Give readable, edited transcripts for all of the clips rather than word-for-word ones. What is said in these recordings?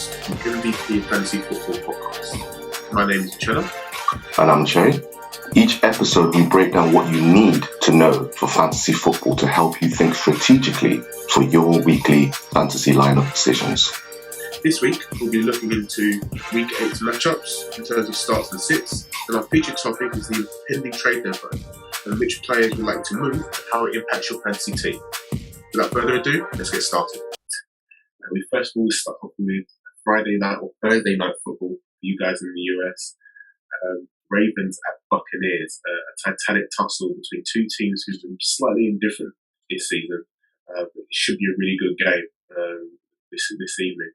the MVP Fantasy Football Podcast. My name is Chella. And I'm Che. Each episode, we break down what you need to know for fantasy football to help you think strategically for your weekly fantasy lineup decisions. This week, we'll be looking into Week 8 matchups in terms of starts and sits, and our featured topic is the impending trade deadline and which players would like to move and how it impacts your fantasy team. Without further ado, let's get started. And we first of all start off with Friday night or Thursday night football for you guys in the US. Ravens at Buccaneers, a titanic tussle between two teams who've been slightly indifferent this season. But it should be a really good game this evening.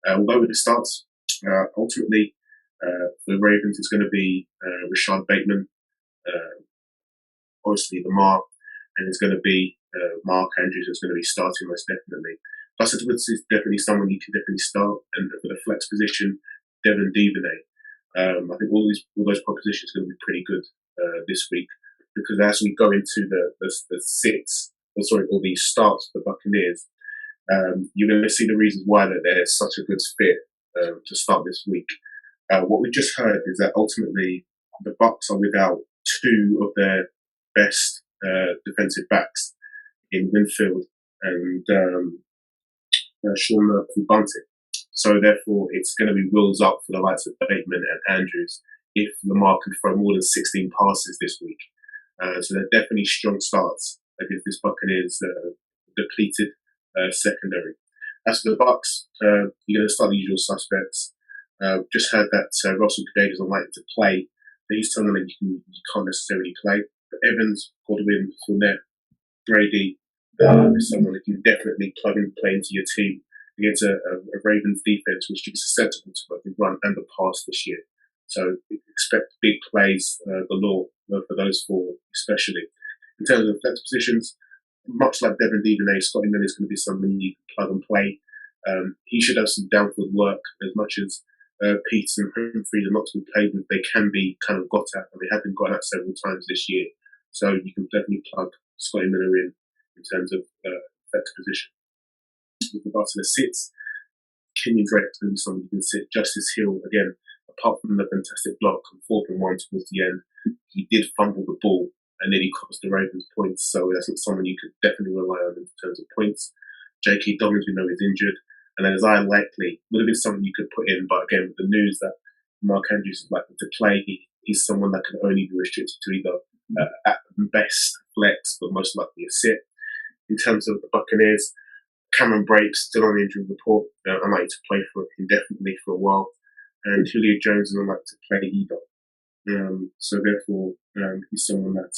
We'll go with the starts. Ultimately, for the Ravens, it's going to be Rashad Bateman, obviously Lamar, and it's going to be Mark Andrews who's going to be starting most definitely. Gus Edwards is definitely someone you can definitely start, and for the flex position, Devin Duvernay. I think all those propositions are going to be pretty good this week, because as we go into the sits, or the starts for the Buccaneers, you're going to see the reasons why that they're such a good fit to start this week. What we just heard is that ultimately the Bucs are without two of their best defensive backs in Winfield and Sean Murphy-Bunting. So therefore, it's going to be wheels up for the likes of Bateman and Andrews if Lamar can throw more than 16 passes this week. So they're definitely strong starts against this Buccaneers depleted secondary. As for the Bucs, you're going to start the usual suspects. Just heard that Russell Gage is unlikely to play. But he's telling them you can't necessarily play. But Evans, Godwin, Fournette, Brady is someone that can definitely plug and play into your team against a Ravens defense which is susceptible to both the run and the pass this year. So expect big plays galore for those four especially. In terms of flex positions, much like Devin Duvernay, Scotty Miller is going to be someone you can plug and play. He should have some downfield work as much as Peets and Humphrey are not to be played with. They can be kind of got at, and they have been got at several times this year. So you can definitely plug Scotty Miller in terms of flex position. With regards to the sits, Kenyon Drake is going to be someone you can sit. Justice Hill, again, apart from the fantastic block and 4th and 1 towards the end, he did fumble the ball and then he cost the Ravens points. So that's not someone you could definitely rely on in terms of points. J.K. Dobbins, we know, is injured. And then Isaiah Likely would have been someone you could put in. But again, with the news that Mark Andrews is likely to play, he's someone that can only be restricted to either at best flex, but most likely a sit. In terms of the Buccaneers, Cameron Brate still on the injury report. Unlikely to play for indefinitely for a while. And Julio Jones is unlikely to play either. So therefore, he's someone that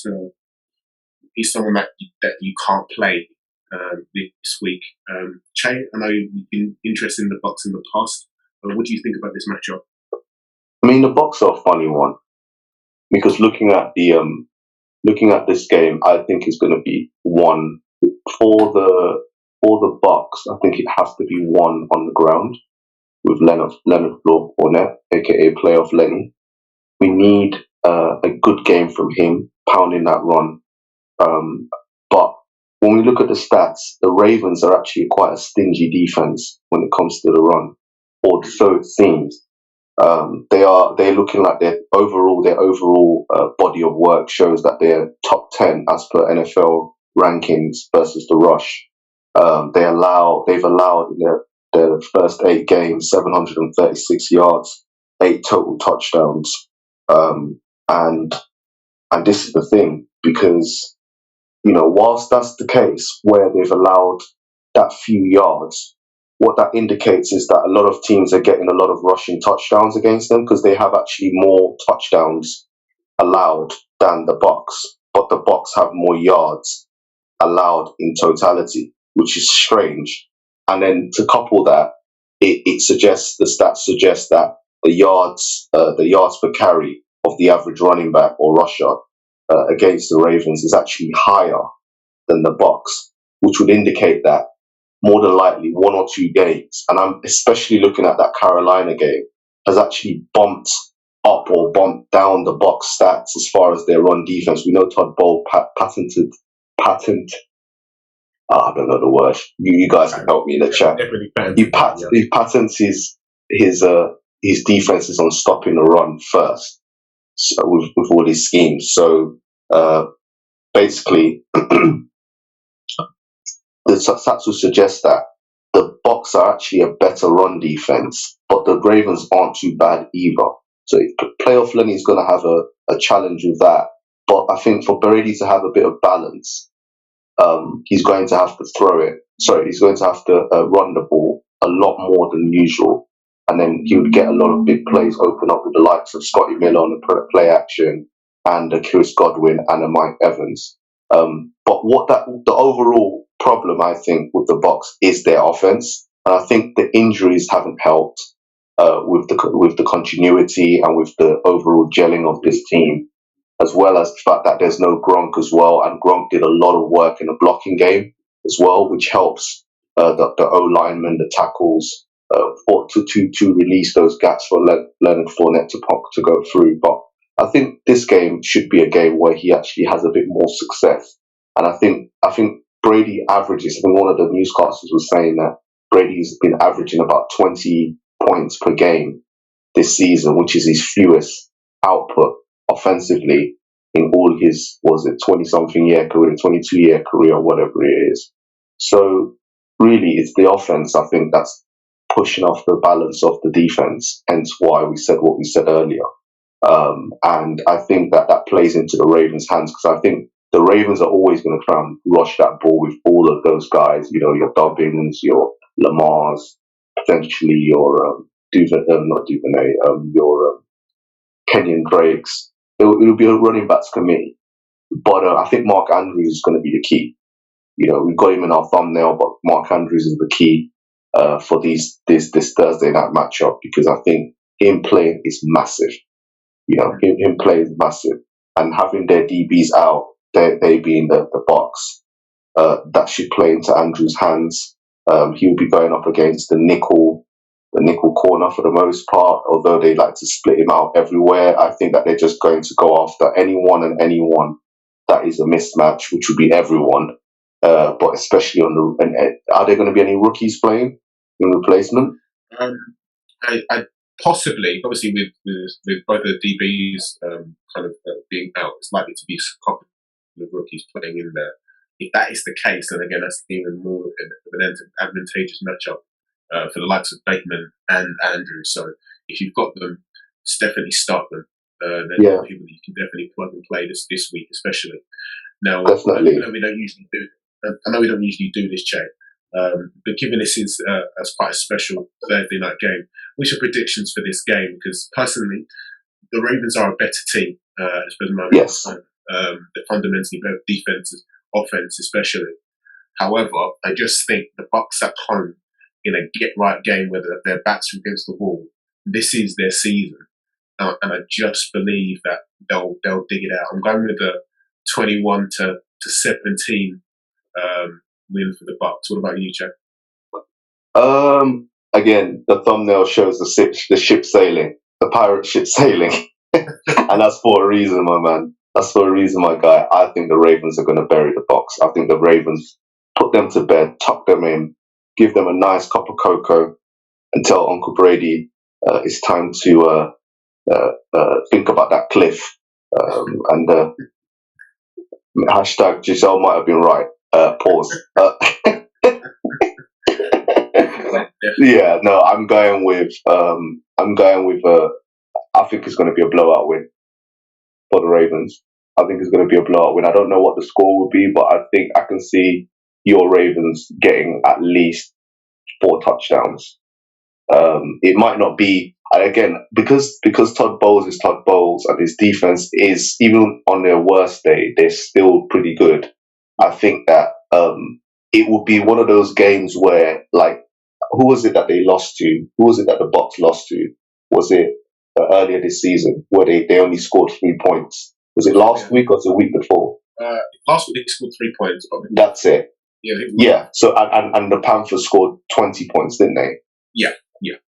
you can't play this week. Che, I know you've been interested in the Bucs in the past. What do you think about this matchup? I mean, the Bucs are a funny one because looking at this game, I think it's going to be one for the Bucs. I think it has to be one on the ground with Leonard Fournette, aka Playoff Lenny. We need a good game from him, pounding that run. But when we look at the stats, the Ravens are actually quite a stingy defense when it comes to the run, or so it seems. They're looking like their overall body of work shows that they're top 10 as per NFL rankings versus the rush. They've allowed in their first 8 games 736 yards, 8 total touchdowns. And this is the thing, because whilst that's the case where they've allowed that few yards, what that indicates is that a lot of teams are getting a lot of rushing touchdowns against them because they have actually more touchdowns allowed than the Bucs, but the Bucs have more yards allowed in totality, which is strange. And then to couple that, the stats suggest that the yards per carry of the average running back or rusher against the Ravens is actually higher than the Bucs, which would indicate that more than likely 1 or 2 games, and I'm especially looking at that Carolina game, has actually bumped up or bumped down the Bucs stats as far as their run defense. We know Todd Bowles I don't know the word. You guys can help me in the chat. He patents his defense is on stopping the run first, so with all his schemes. So basically, the stats would suggest that the Bucks are actually a better run defense, but the Ravens aren't too bad either. So playoff Lenny is going to have a challenge with that. But I think for Brady to have a bit of balance, he's going to have to he's going to have to run the ball a lot more than usual. And then he would get a lot of big plays open up with the likes of Scotty Miller on the play action and Chris Godwin and Mike Evans. But the overall problem, I think, with the Bucks is their offense. And I think the injuries haven't helped with the continuity and with the overall gelling of this team, as well as the fact that there's no Gronk as well, and Gronk did a lot of work in the blocking game as well, which helps the O-linemen, the tackles, to release those gaps for Leonard Fournette to go through. But I think this game should be a game where he actually has a bit more success. And I think Brady averages, I think one of the newscasters was saying that Brady's been averaging about 20 points per game this season, which is his fewest output offensively in all his, 20-something year career, 22-year career, whatever it is. So really, it's the offense, I think, that's pushing off the balance of the defense, hence why we said what we said earlier. And I think that plays into the Ravens' hands, because I think the Ravens are always going to try and rush that ball with all of those guys, your Dobbins, your Lamars, potentially your your Kenyon Drakes. It'll be a running backs committee. But I think Mark Andrews is going to be the key. We've got him in our thumbnail, but Mark Andrews is the key for this Thursday night matchup, because I think him playing is massive. Him playing is massive. And having their DBs out, they being the Bucks, that should play into Andrews' hands. He'll be going up against the nickel corner for the most part, although they like to split him out everywhere. I think that they're just going to go after anyone that is a mismatch, which would be everyone. But especially are there going to be any rookies playing in replacement? I possibly, obviously, with both the DBs being out, it's likely to be a couple of rookies playing in there. If that is the case, then again, that's even more of an advantageous matchup for the likes of Bateman and Andrews. So if you've got them, definitely start them. Then people you can definitely plug and play this week, especially. Now, definitely. I know we don't usually do this, Jay, but given this is as quite a special Thursday night game, which are predictions for this game? Because personally, the Ravens are a better team, especially yes. They're fundamentally better defense, offense especially. However, I just think the Bucks at home in a get-right game where their backs are against the wall, this is their season. And I just believe that they'll dig it out. I'm going with the 21-17 win for the Bucks. What about you, Jack? Again, the thumbnail shows the ship sailing, the pirate ship sailing. And that's for a reason, my man. That's for a reason, my guy. I think the Ravens are going to bury the Bucks. I think the Ravens put them to bed, tuck them in, give them a nice cup of cocoa, and tell Uncle Brady it's time to think about that cliff. And hashtag Giselle might have been right. Pause. Yeah, no, I'm going with I think it's going to be a blowout win for the Ravens. I think it's going to be a blowout win. I don't know what the score will be, but I think I can see your Ravens getting at least 4 touchdowns. It might not be, again, because Todd Bowles is Todd Bowles and his defense is, even on their worst day, they're still pretty good. I think that it will be one of those games where, like, who was it that they lost to? Who was it that the Bucks lost to? Was it earlier this season where they only scored 3 points? Was it last week or the week before? Last week they scored 3 points. That's it. Yeah. So and the Panthers scored 20 points, didn't they? Yeah.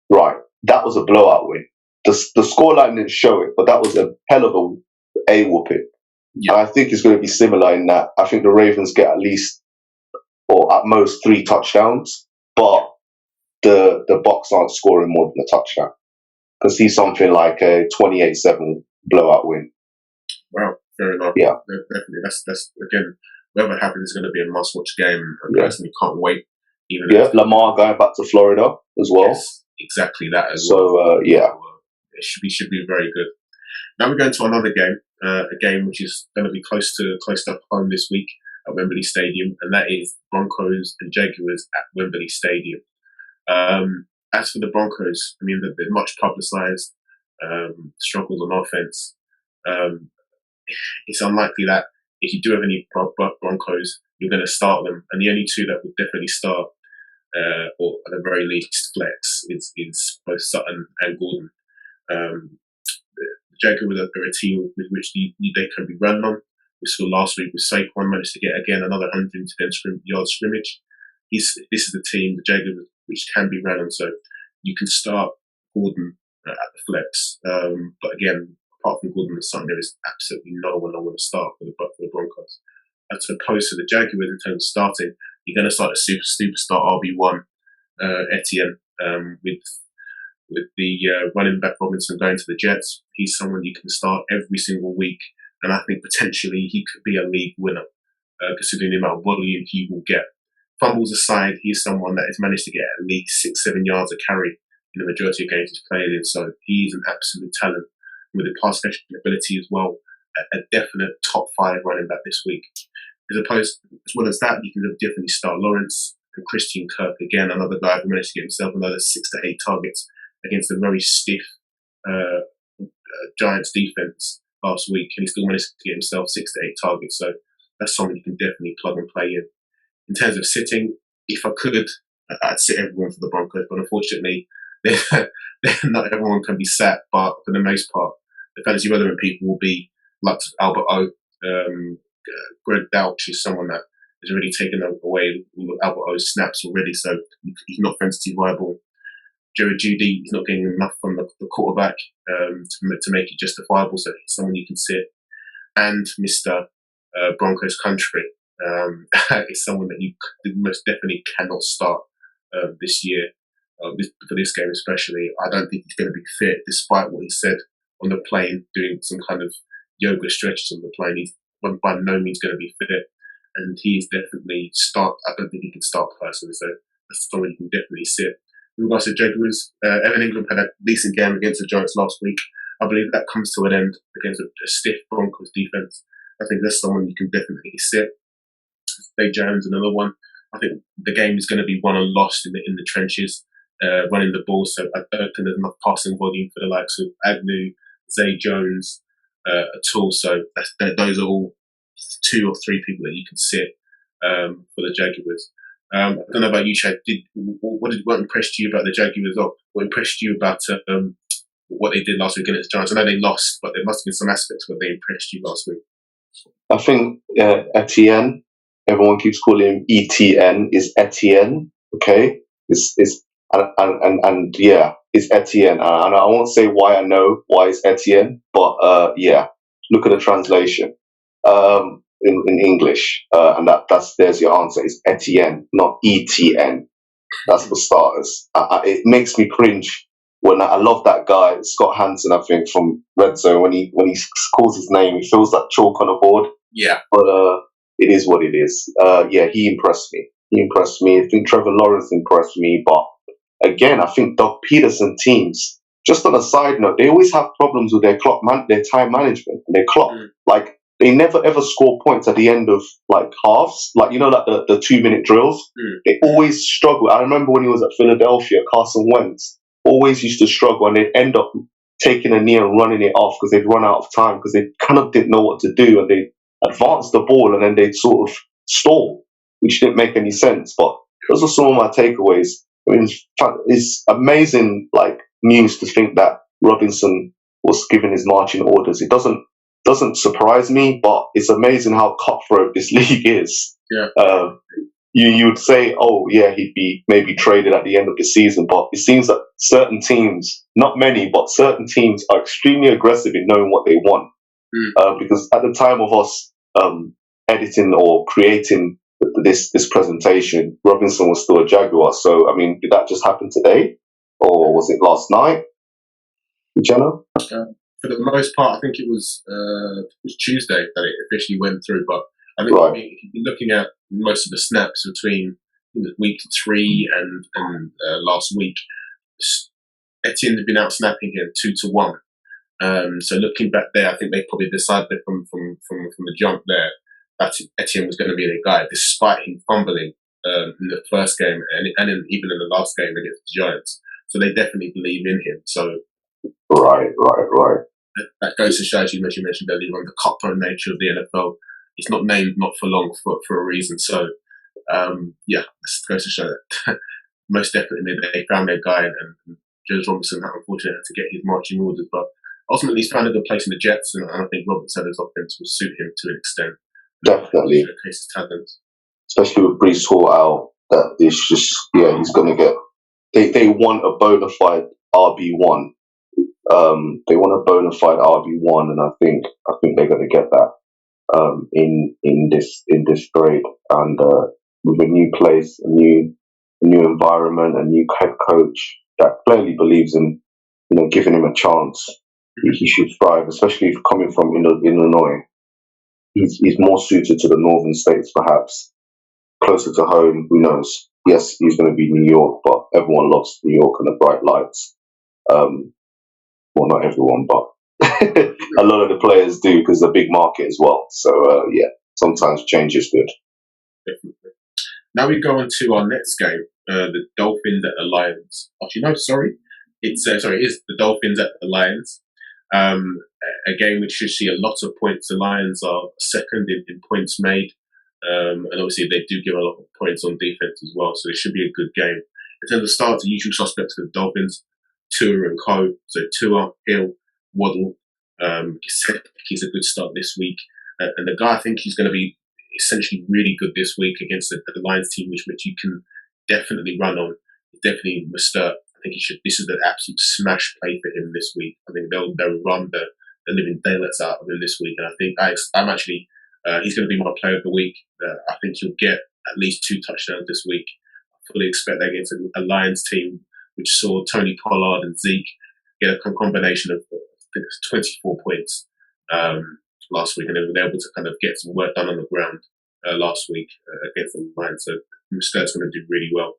Right. That was a blowout win. The scoreline didn't show it, but that was a hell of a whooping. Yeah. And I think it's going to be similar in that I think the Ravens get at least, or at most, 3 touchdowns. But the Bucks aren't scoring more than a touchdown. Could see something like a 28-7 blowout win. Wow, fair enough. Yeah, definitely. That's again, whatever happens is going to be a must-watch game. I yeah. personally can't wait. Even Lamar going back to Florida as well. Yes, exactly that as well. So it should be very good. Now we're going to another game, a game which is going to be close to home this week at Wembley Stadium, and that is Broncos and Jaguars at Wembley Stadium. As for the Broncos, I mean, they're much publicised struggles on offense. It's unlikely that if you do have any Broncos, you're going to start them, and the only two that would definitely start, or at the very least flex, is both Sutton and Gordon. The Jaguars are a team with which they can be run on. We saw last week with Saquon managed to get again another 110 yard scrimmage. This is the team, the Jaguars, which can be run on. So you can start Gordon at the flex, but again, apart from Gordon and Sutton, there is absolutely no one I want to start for the Broncos. As opposed to the Jaguars in terms of starting, you're going to start a superstar RB1 Etienne with the running back Robinson going to the Jets. He's someone you can start every single week, and I think potentially he could be a league winner, considering the amount of volume he will get. Fumbles aside, he's someone that has managed to get at least 6-7 yards a carry in the majority of games he's played in, so he's an absolute talent. With the pass catching ability as well, a definite top 5 running back this week. As well as that, you can definitely start Lawrence and Christian Kirk, again, another guy who managed to get himself another 6 to 8 targets against a very stiff Giants defense last week, and he still managed to get himself 6 to 8 targets. So that's something you can definitely plug and play in. In terms of sitting, if I could, I'd sit everyone for the Broncos, but unfortunately, not everyone can be sat. But for the most part, the fantasy relevant people will be like Albert O. Greg Douch is someone that has already taken away Albert O's snaps already, so he's not fantasy viable. Jerry Jeudy, he's not getting enough from the quarterback to make it justifiable, so he's someone you can sit. And Mr. Broncos Country is someone that you most definitely cannot start this year, for this game especially. I don't think he's going to be fit, despite what he said on the plane, doing some kind of yoga stretches on the plane. He's by no means going to be fit, and he's definitely start. I don't think he can start personally, so that's someone you can definitely sit. In regards to Jaguars, Evan Ingram had a decent game against the Giants last week. I believe that comes to an end against a stiff Broncos defense. I think that's someone you can definitely sit. Dave Jones, another one. I think the game is going to be won and lost in the trenches, running the ball. So I don't think there's enough passing volume for the likes of Agnew, Zay Jones at all. So those are all 2 or 3 people that you can sit for the Jaguars. I don't know about you, Chad. What impressed you about the Jaguars? Or what impressed you about what they did last week against the Giants? I know they lost, but there must have been some aspects where they impressed you last week. I think Etienne, everyone keeps calling him ETN, is Etienne. Okay, it's Etienne, and I won't say why I know why it's Etienne, but look at the translation in English, and there's your answer. It's Etienne, not ETN. That's for starters. It makes me cringe when I love that guy Scott Hansen, I think, from Red Zone. When he calls his name, he feels like chalk on a board. Yeah, but it is what it is. He impressed me. I think Trevor Lawrence impressed me, but again, I think Doug Peterson teams, just on a side note, they always have problems with their their time management, their clock. Like, they never ever score points at the end of like halves, like like the 2-minute drills. They always struggle. I remember when he was at Philadelphia, Carson Wentz always used to struggle, and they'd end up taking a knee and running it off because they'd run out of time because they kind of didn't know what to do, and they advance the ball and then they'd sort of stall, which didn't make any sense. But those are some of my takeaways. I mean, it's amazing, like, news to think that Robinson was given his marching orders. It doesn't surprise me, but it's amazing how cutthroat this league is. Yeah. You would say, oh yeah, he'd be maybe traded at the end of the season, but it seems that certain teams, not many, but certain teams are extremely aggressive in knowing what they want. Because at the time of us editing or creating this presentation, Robinson was still a Jaguar. So, I mean, did that just happen today? Or was it last night? Jenna? For the most part, I think it was Tuesday that it officially went through. But I think looking at most of the snaps between week 3 and last week, Etienne had been out snapping him 2-1. So looking back there, I think they probably decided from the jump there that Etienne was going to be the guy, despite him fumbling in the first game and even in the last game against the Giants. So they definitely believe in him. So right. That goes to show, as you mentioned earlier on, the cutthroat nature of the NFL. It's not named not for long for a reason. So it goes to show that most definitely they found their guy, and James Robinson unfortunately had to get his marching orders, but ultimately he's found a good place in the Jets, and I think Robert Saleh's offense will suit him to an extent. Definitely. Showcase his talent. Especially with Brees Hall out, that it's just, he's going to get. They want a bona fide RB1. They want a bona fide RB1, and I think they're going to get that in this trade. And with a new place, a new environment, a new head coach that clearly believes in giving him a chance, he should thrive. Especially if coming from Illinois, he's more suited to the northern states, perhaps closer to home. Who knows? Yes, he's going to be New York, but everyone loves New York and the bright lights. Well, not everyone, but a lot of the players do, because it's a big market as well. So, sometimes change is good. Definitely. Now we go on to our next game, the Dolphins at the Lions. Actually, no, sorry. It's the Dolphins at the Lions. A game which should see a lot of points. The Lions are second in points made. And obviously they do give a lot of points on defense as well. So it should be a good game. In terms of starts, the usual suspects for the Dolphins, Tua and Co. So Tua, Hill, Waddle. He's a good start this week. And the guy I think he's going to be essentially really good this week against the Lions team, which you can definitely run on. Definitely Mostert. I think he should. This is an absolute smash play for him this week. I think they'll run the living daylights out of him this week. And I think I'm actually he's going to be my player of the week. I think he'll get at least 2 touchdowns this week. I fully expect that against a Lions team which saw Tony Pollard and Zeke get a combination of I think it's 24 points last week, and they were able to kind of get some work done on the ground last week against the Lions. So Mostert's going to do really well.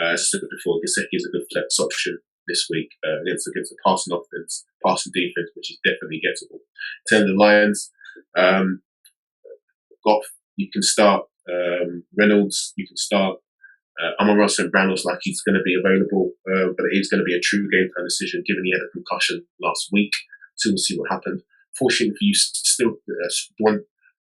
As I said before, Gesicki is a good flex option this week against the passing offense, passing defense, which is definitely gettable. In terms of the Lions, Goff, you can start. Reynolds, you can start. Amon-Ra St. Brown looks like he's going to be available, but it is going to be a true game plan decision given he had a concussion last week. So we'll see what happened. Fortunately for you, still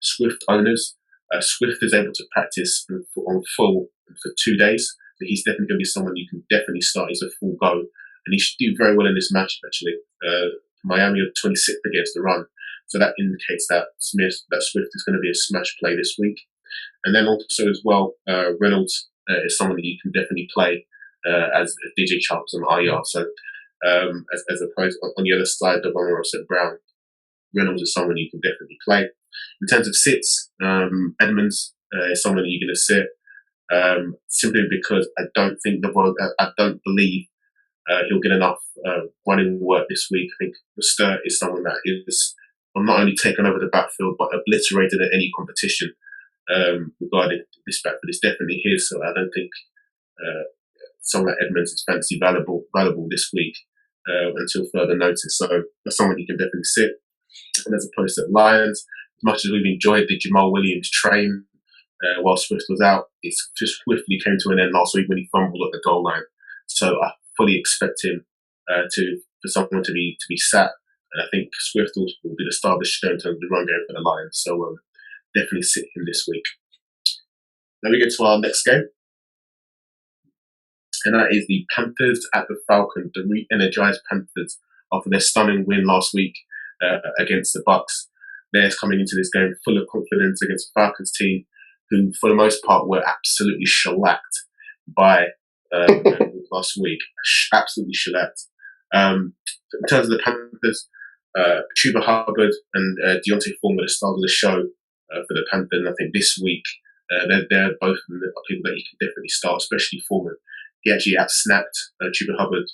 Swift owners, Swift is able to practice on full for 2 days. So he's definitely going to be someone you can definitely start. He's a full go, and he should do very well in this matchup. Actually, Miami are 26th against the run, so that indicates that Swift is going to be a smash play this week. And then also as well, Reynolds is someone that you can definitely play as DJ Charles and IR. So as opposed on the other side of Amon-Ra St. Brown, Reynolds is someone you can definitely play. In terms of sits, Edmonds is someone that you're going to sit simply because I don't believe he'll get enough running work this week. I think Mostert is someone that is not only taken over the backfield but obliterated at any competition regarding this backfield. It's definitely his, so I don't think someone like Edmonds is fancy valuable this week until further notice. So that's someone you can definitely sit. And as opposed to the Lions, as much as we've enjoyed the Jamal Williams train while Swift was out, it just swiftly came to an end last week when he fumbled at the goal line. So I fully expect him for someone to be sat, and I think Swift will be the star of the show in terms of the run game for the Lions. So definitely sit him this week. Now we get to our next game, and that is the Panthers at the Falcons, the re-energized Panthers after their stunning win last week against the Bucs. They're coming into this game full of confidence against the Falcons team, who for the most part were absolutely shellacked by last week. Absolutely shellacked. In terms of the Panthers, Chuba Hubbard and Deontay Foreman are the stars of the show for the Panthers. And I think this week They're both of them are people that you can definitely start, especially Foreman. He actually outsnapped Chuba Hubbard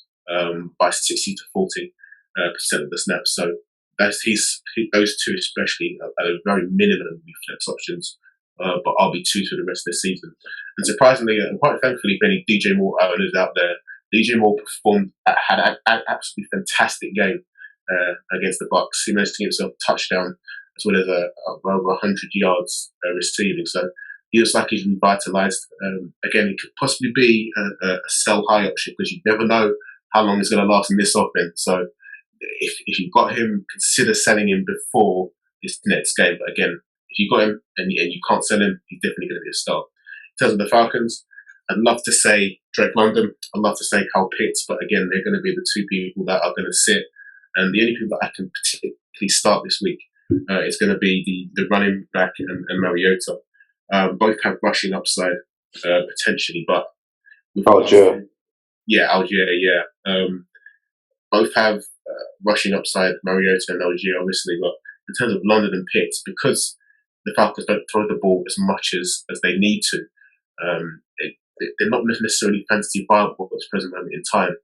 by 60 to 40% of the snaps. So those two especially at a very minimum flex options, but RB2 for the rest of the season. And surprisingly, and quite thankfully for any DJ Moore owners out there, DJ Moore had an absolutely fantastic game against the Bucks. He managed to get himself a touchdown as well as over 100 yards receiving. So he looks like he's revitalized. Again, it could possibly be a sell high option because you never know how long it's going to last in this offense. So if you've got him, consider selling him before this next game. But again, if you've got him and you can't sell him, he's definitely going to be a star. In terms of the Falcons, I'd love to say Drake London. I'd love to say Kyle Pitts. But again, they're going to be the two people that are going to sit. And the only people that I can particularly start this week is going to be the running back and Mariota. Both have rushing upside potentially, but Algier. Algier, yeah. Both have rushing upside, Mariota and Algier, obviously, but in terms of London and Pitts, because the Falcons don't throw the ball as much as they need to, they're not necessarily fantasy viable at this present moment in time.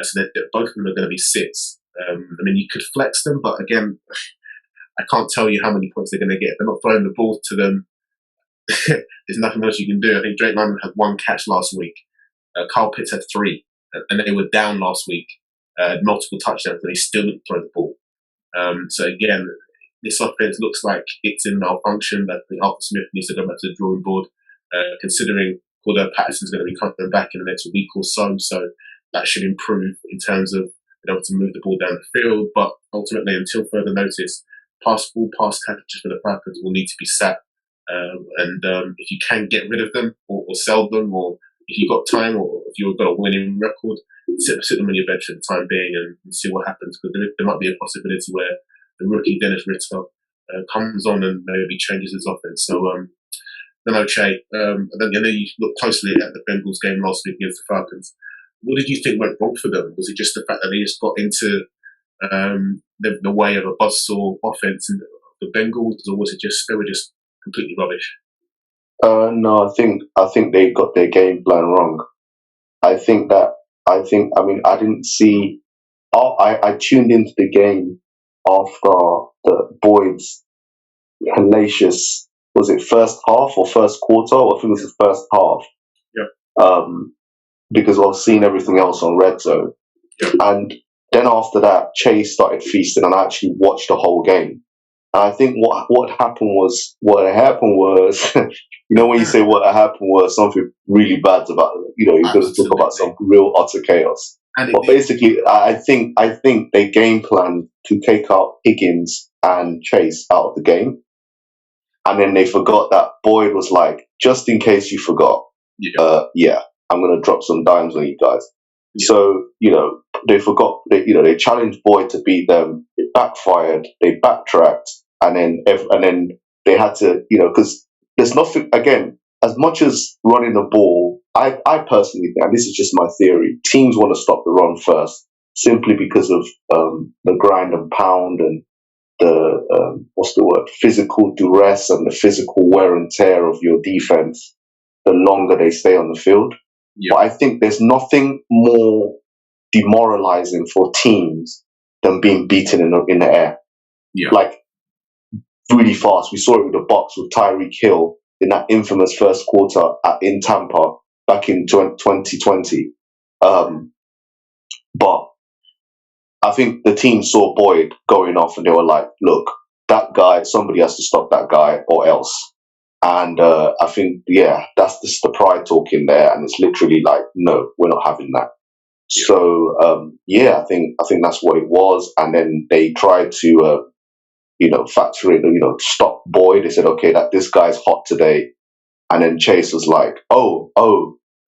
So both of them are going to be sits. I mean, you could flex them, but again, I can't tell you how many points they're going to get. If they're not throwing the ball to them, there's nothing else you can do. I think Drake London had 1 catch last week. Kyle Pitts had 3, and they were down last week. Multiple touchdowns, and they still didn't throw the ball. So again, this offense looks like it's in malfunction. That Arthur Smith needs to go back to the drawing board, considering Cordell Patterson's going to be coming back in the next week or so. So that should improve in terms of being able to move the ball down the field. But ultimately, until further notice, pass packages for the Falcons will need to be sat. And if you can get rid of them or sell them, or if you've got time, or if you've got a winning record, sit them on your bench for the time being and see what happens. Because there might be a possibility where the rookie Dennis Ritter comes on and maybe changes his offense. So, Che, I know you looked closely at the Bengals game last week against the Falcons. What did you think went wrong for them? Was it just the fact that they just got into the way of a buzzsaw offense in the Bengals, or was it just they were just completely rubbish? No, I think they got their game plan wrong. I mean, I didn't see. I tuned into the game after the Boyd's hellacious. Was it first half or first quarter? I think it was the first half. Yeah. Because I've seen everything else on Red Zone, and then after that, Chase started feasting, and I actually watched the whole game. And I think what happened was, you know, when you say what happened was something really bad about, you're going to talk about some real utter chaos. But basically, I think they game planned to take out Higgins and Chase out of the game. And then they forgot that Boyd was like, just in case you forgot, I'm going to drop some dimes on you guys. Yeah. So, they forgot, they challenged Boyd to beat them. It backfired. They backtracked. And then they had to, because there's nothing, again, as much as running the ball, I personally think, and this is just my theory, teams want to stop the run first, simply because of the grind and pound and the, physical duress and the physical wear and tear of your defense, the longer they stay on the field. Yeah. But I think there's nothing more demoralizing for teams than being beaten in the air. Yeah. Like, really fast. We saw it with the Bucks with Tyreek Hill in that infamous first quarter in Tampa back in 2020. But I think the team saw Boyd going off and they were like, look, that guy, somebody has to stop that guy or else. And I think, that's just the pride talking there. And it's literally like, no, we're not having that. Yeah. So, I think that's what it was. And then they tried to, factor in, stop Boyd. They said, okay, that this guy's hot today. And then Chase was like, oh,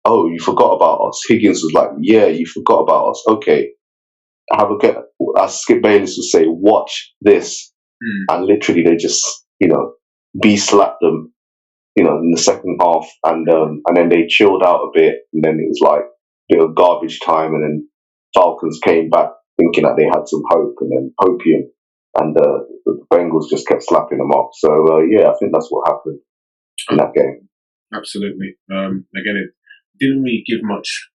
you forgot about us. Higgins was like, yeah, you forgot about us. Okay, have a get. As Skip Bayless would say, watch this. And literally they just, slapped them, in the second half. And then they chilled out a bit. And then it was like a bit of garbage time. And then Falcons came back thinking that they had some hope, and then hopium. And the Bengals just kept slapping them up. So, I think that's what happened in that game. Absolutely. Again, it didn't really give much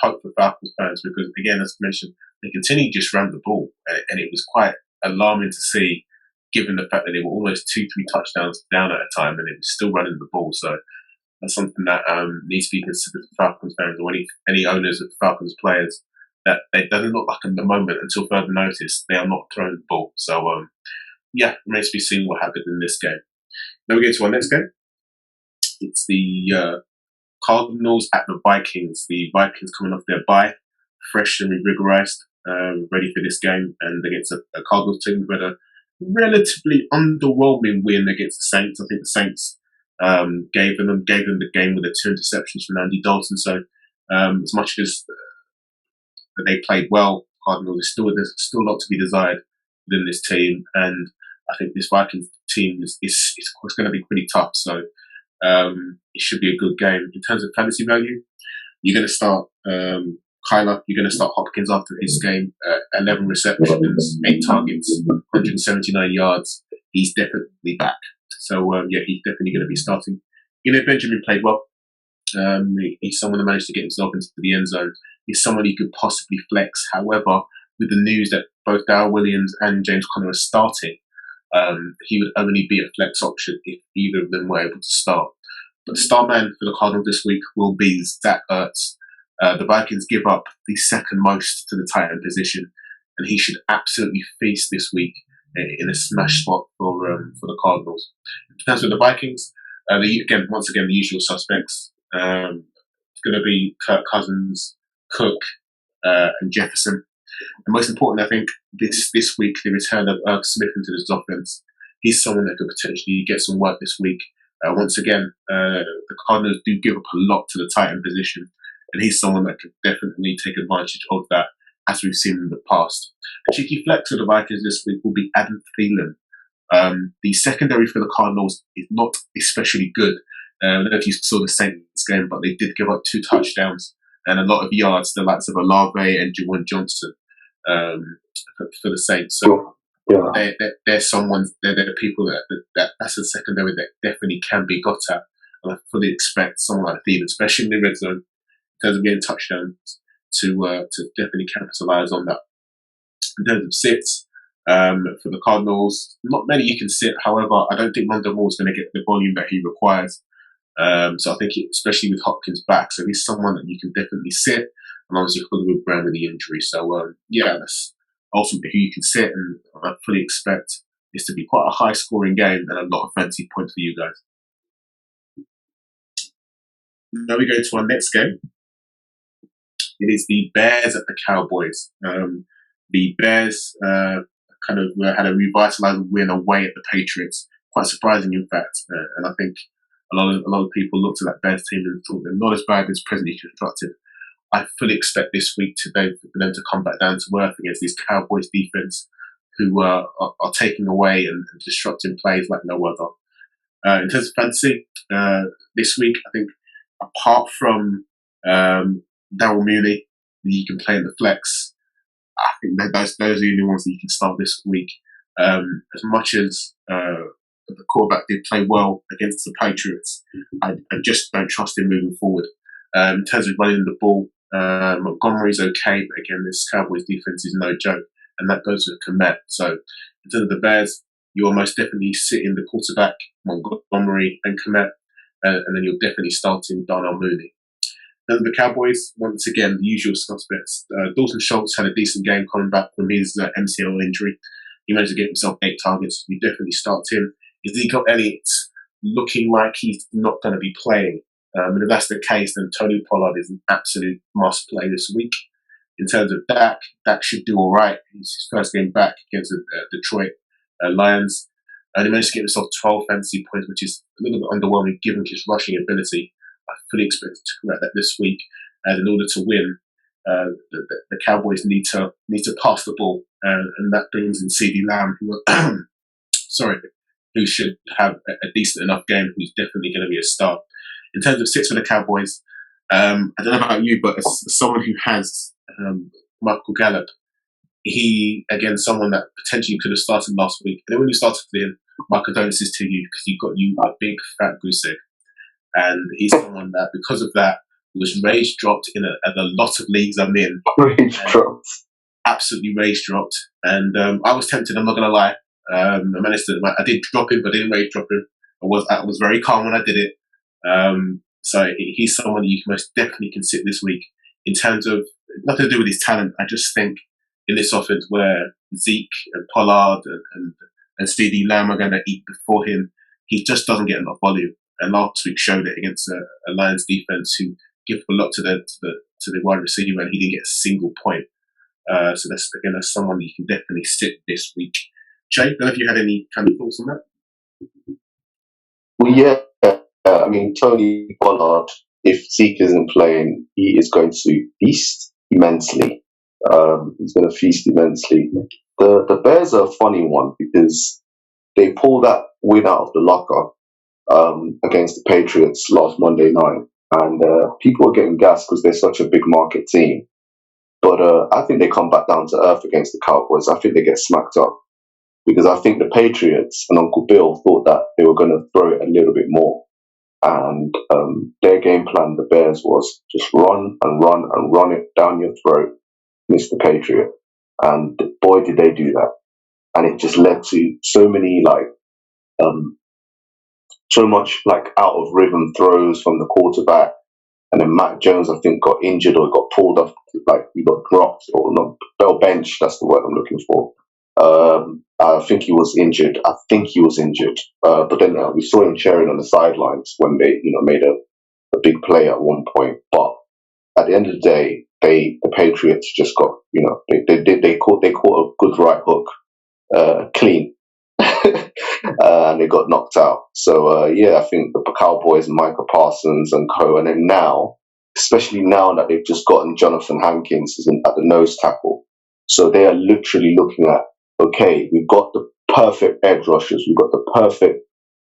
hope for Falcons fans because, again, as mentioned, they continued to just run the ball, and it was quite alarming to see, given the fact that they were almost 2, 3 touchdowns down at a time, and it was still running the ball. So that's something that needs to be considered for Falcons fans or any owners of Falcons players. That they doesn't look like at the moment until further notice they are not throwing the ball. So yeah, it remains to be seen what happens in this game. Then we go to our next game. It's the Cardinals at the Vikings. The Vikings coming off their bye, fresh and revigorized, ready for this game, and against a Cardinals team who had a relatively underwhelming win against the Saints. I think the Saints gave them the game with the 2 interceptions from Andy Dalton. So as much as they played well, Cardinals there's still a lot to be desired within this team, and I think this Vikings team is going to be pretty tough. So it should be a good game. In terms of fantasy value, you're going to start Kyler, you're going to start Hopkins after his game. 11 receptions, 8 targets, 179 yards. He's definitely back. So yeah, he's definitely going to be starting. Benjamin played well. He's someone that managed to get himself into the end zone. He's someone you could possibly flex. However, with the news that both Darrell Williams and James Conner are starting, he would only be a flex option if either of them were able to start. But the star man for the Cardinals this week will be Zach Ertz. The Vikings give up the second most to the tight end position, and he should absolutely feast this week in a smash spot for the Cardinals. In terms of the Vikings, once again, the usual suspects. It's going to be Kirk Cousins, Cook, and Jefferson. And most important, I think, this week, the return of Irv Smith into this offense. He's someone that could potentially get some work this week. Once again, the Cardinals do give up a lot to the tight end position, and he's someone that could definitely take advantage of that, as we've seen in the past. A cheeky flex of the Vikings this week will be Adam Thielen. The secondary for the Cardinals is not especially good. I don't know if you saw the Saints game, but they did give up 2 touchdowns and a lot of yards to the likes of Olave and Juwan Johnson for the Saints. So yeah. They're people that's a secondary that definitely can be got at. And I fully expect someone like Thielen, especially in the red zone, in terms of getting touchdowns, to definitely capitalize on that. In terms of sits, for the Cardinals, not many you can sit. However, I don't think Rondale Moore is going to get the volume that he requires. So I think, especially with Hopkins back, so he's someone that you can definitely sit, and obviously Hollywood Brown with the injury. So yeah, that's ultimately who you can sit, and I fully expect this to be quite a high-scoring game and a lot of fancy points for you guys. Now we go to our next game. It is the Bears at the Cowboys. The Bears kind of had a revitalized win away at the Patriots. Quite surprising, in fact, and I think a lot of people looked at that Bears team and thought they're not as bad as presently constructed. I fully expect this week for them to come back down to earth against these Cowboys defense, who are taking away and disrupting plays like no other. In terms of fantasy, this week, I think apart from Darrell Mooney, you can play in the flex. I think those are the only ones that you can start this week. As much as the quarterback did play well against the Patriots, I just don't trust him moving forward. In terms of running the ball, Montgomery's okay, but again, this Cowboys defense is no joke, and that goes with Kmet. So in terms of the Bears, you will most definitely sit in the quarterback, Montgomery and Kmet, and then you're definitely starting Darnell Mooney. Then the Cowboys, once again, the usual suspects. Dalton Schultz had a decent game coming back from his MCL injury. He managed to get himself 8 targets. You definitely start him. Ezekiel Elliott looking like he's not going to be playing. And if that's the case, then Tony Pollard is an absolute must play this week. In terms of Dak should do all right. It's his first game back against the Detroit Lions. And he managed to get himself 12 fantasy points, which is a little bit underwhelming given his rushing ability. I fully expect to correct that this week. And in order to win, the Cowboys need to pass the ball. And that brings in CeeDee Lamb, who should have a decent enough game, who's definitely going to be a star. In terms of sits for the Cowboys, I don't know about you, but as someone who has Michael Gallup, he, again, someone that potentially could have started last week. And then when you started him, my condolences to you, because you got a big fat goose egg. and he's someone that, because of that, was rage dropped in a lot of leagues I'm in. Rage dropped. Absolutely rage dropped. And I was tempted, I'm not going to lie. I did drop him, but I didn't rage drop him. I was very calm when I did it. So he's someone you most definitely can sit this week. In terms of, nothing to do with his talent, I just think in this offense where Zeke and Pollard and CeeDee Lamb are going to eat before him, he just doesn't get enough volume. And last week showed it against a Lions defense who give a lot to the wide receiver, and he didn't get a single point. So that's someone you can definitely sit this week. Jay, I don't know if you had any kind of thoughts on that. Well, yeah. I mean, Tony Pollard, if Zeke isn't playing, he is going to feast immensely. He's going to feast immensely. The Bears are a funny one because they pulled that win out of the locker against the Patriots last Monday night, and people are getting gassed because they're such a big market team. But I think they come back down to earth against the Cowboys. I think they get smacked up because I think the Patriots and Uncle Bill thought that they were going to throw it a little bit more. And their game plan, the Bears, was just run and run and run it down your throat, Mr. Patriot. And boy, did they do that. And it just led to so much out of rhythm throws from the quarterback. And then Mac Jones, I think, got injured or got pulled off, he got dropped or not, bell bench. That's the word I'm looking for. I think he was injured. But then we saw him cheering on the sidelines when they, made a big play at one point. But at the end of the day, the Patriots just got, they caught a good right hook, clean, and they got knocked out. So I think the Cowboys, Micah Parsons and co, and then now, especially now that they've just gotten Jonathan Hankins at the nose tackle, so they are literally looking at, okay, we've got the perfect edge rushers, we've got the perfect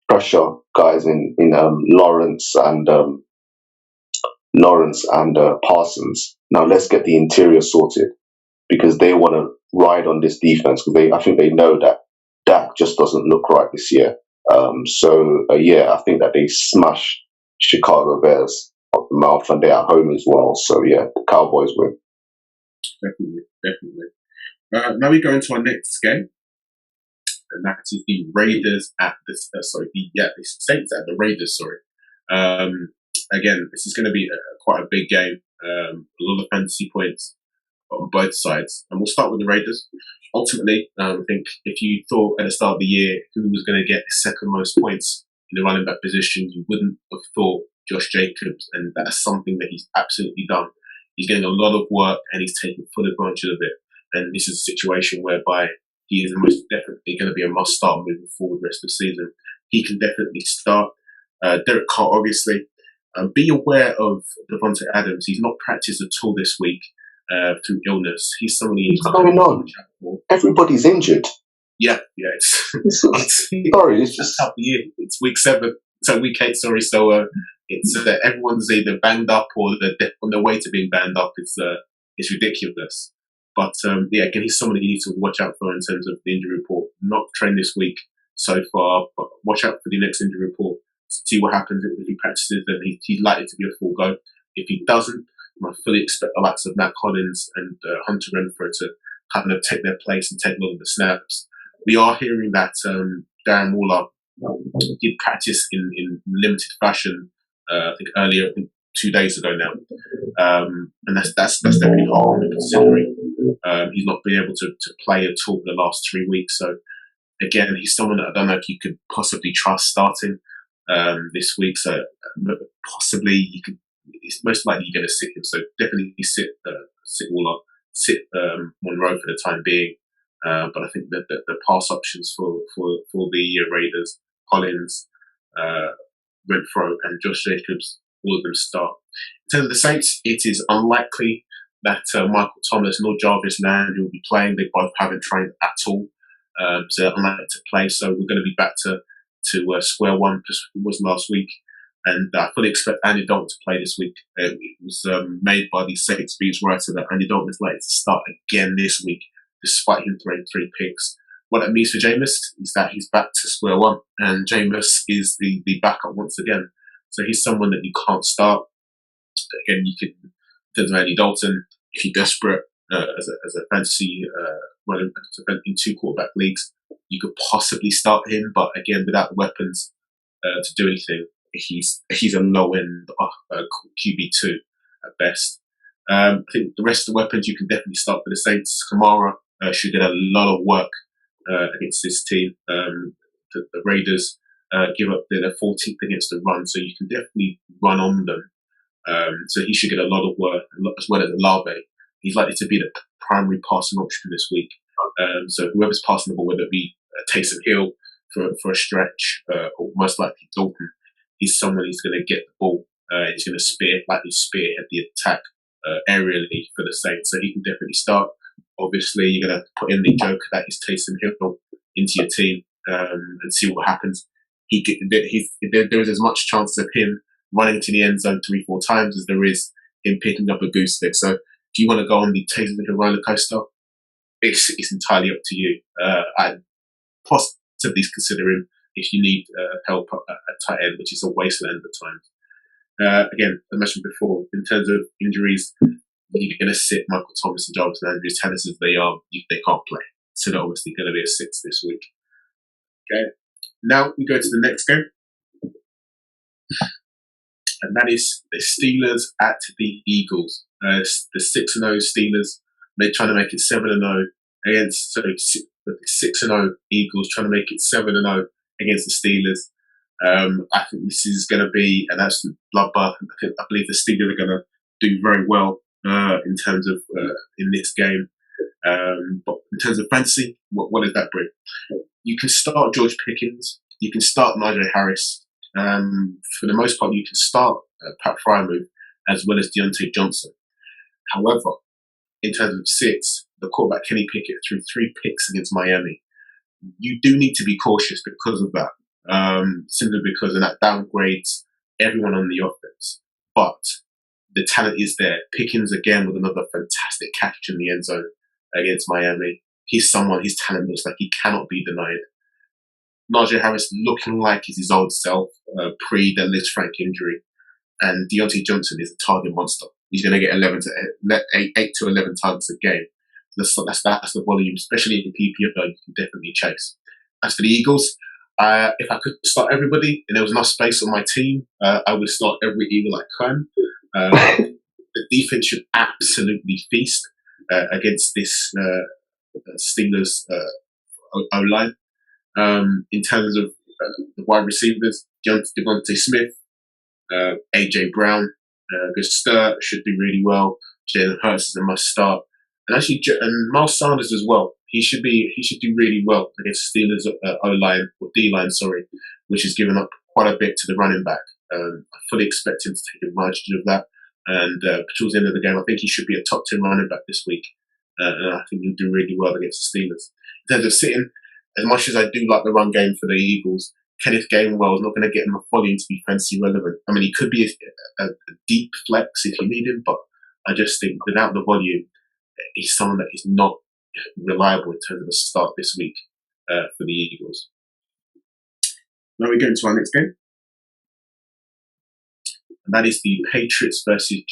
pressure guys in Lawrence and Parsons. Now let's get the interior sorted because they want to ride on this defense because I think they know that Dak just doesn't look right this year. I think that they smash Chicago Bears up the mouth and they're at home as well. So the Cowboys win. Definitely. Now we go into our next game, and that is the Raiders at the Saints at the Raiders. Again, this is going to be quite a big game. A lot of fantasy points on both sides, and we'll start with the Raiders. Ultimately, I think if you thought at the start of the year who was going to get the second most points in the running back position, you wouldn't have thought Josh Jacobs, and that's something that he's absolutely done. He's getting a lot of work, and he's taking full advantage of it. And this is a situation whereby he is most definitely going to be a must-start moving forward the rest of the season. He can definitely start. Derek Carr, obviously. Be aware of Devontae Adams. He's not practiced at all this week through illness. He's somebody. What's going on? Everybody's injured. Yeah. It's just tough year. It's week 7. So week 8. Sorry. So it's everyone's either banged up or they're on their way to being banged up. It's ridiculous. But again, he's someone you need to watch out for in terms of the injury report. Not trained this week so far, but watch out for the next injury report. See what happens if he practices, and he's likely to be a full go. If he doesn't, I fully expect the likes of Matt Collins and Hunter Renfrow to kind of take their place and take a lot of the snaps. We are hearing that Darren Waller did practice in limited fashion. I think earlier, 2 days ago now, and that's definitely hard considering he's not been able to play at all for the last 3 weeks. So again, he's someone that I don't know if you could possibly trust starting this week. So possibly you could. It's most likely you're going to sit him. So definitely sit Waller, sit Monroe for the time being. But I think that the pass options for the Raiders, Collins, Renfrow, and Josh Jacobs, all of them start. In terms of the Saints, it is unlikely that Michael Thomas nor Jarvis Landry will be playing. They both haven't trained at all, so they're unlikely to play. So we're going to be back to square one, just as it was last week. And I fully expect Andy Dalton to play this week. It was made by the Saints beats writer that Andy Dalton is likely to start again this week, despite him throwing 3 picks. What that means for Jameis is that he's back to square one, and Jameis is the backup once again. So he's someone that you can't start. Again, you could, in terms of Andy Dalton, if you're desperate as a fantasy in 2 quarterback leagues, you could possibly start him. But again, without the weapons to do anything, he's a low end QB2 at best. I think the rest of the weapons you can definitely start for the Saints. Kamara should get a lot of work against this team. The Raiders give up their 14th against the run, so you can definitely run on them. So he should get a lot of work, as well as Olave. He's likely to be the primary passing option this week. So whoever's passing the ball, whether it be Taysom Hill for a stretch, or most likely Dalton, he's someone who's going to get the ball. He's going to spearhead the attack aerially for the Saints. So he can definitely start. Obviously, you're going to put in the joker that is Taysom Hill into your team and see what happens. There is as much chance of him running to the end zone 3-4 times as there is him picking up a goose stick. So if you want to go on the Taysom Hill roller coaster, it's entirely up to you. I'd possibly consider him if you need help at tight end, which is a wasteland at times. Again, I mentioned before, in terms of injuries, you're going to sit Michael Thomas and Jarvis Landry as talented as they are. They can't play. So they're obviously going to be a sits this week. Okay. Now we go to the next game. And that is the Steelers at the Eagles. The 6-0 Steelers, they're trying to make it 7-0 against the 6-0 Eagles, trying to make it 7-0 against the Steelers. I think this is going to be an absolute bloodbath. I believe the Steelers are going to do very well in terms of in this game. But in terms of fantasy, what does that bring? You can start George Pickens. You can start Najee Harris. For the most part, you can start Pat Freiermuth as well as Deontay Johnson. However, in terms of sits, the quarterback Kenny Pickett threw 3 picks against Miami. You do need to be cautious because of that, simply because that downgrades everyone on the offense. But the talent is there. Pickens again with another fantastic catch in the end zone against Miami. His talent looks like he cannot be denied. Najee Harris looking like he's his old self pre the Liz Frank injury, and Deontay Johnson is a target monster. He's going to get 8 to 11 targets a game. That's the volume, especially in PPR, you can definitely chase. As for the Eagles, if I could start everybody and there was enough space on my team, I would start every Eagle I can. The defense should absolutely feast against this Steelers O-line. In terms of the wide receivers, Devontae Smith, AJ Brown, Gustert should do really well. Jalen Hurts is a must start, and actually, and Miles Sanders as well. He should do really well against Steelers O-line or D-line, which has given up quite a bit to the running back. I fully expect him to take advantage of that, and towards the end of the game, I think he should be a top 10 running back this week, and I think he'll do really well against the Steelers. In terms of sitting, as much as I do like the run game for the Eagles, Kenneth Gainwell is not going to get enough volume to be fantasy relevant. I mean, he could be a deep flex if you need him, but I just think without the volume, he's someone that is not reliable in terms of a start this week for the Eagles. Now we go into our next game, and that is the Patriots versus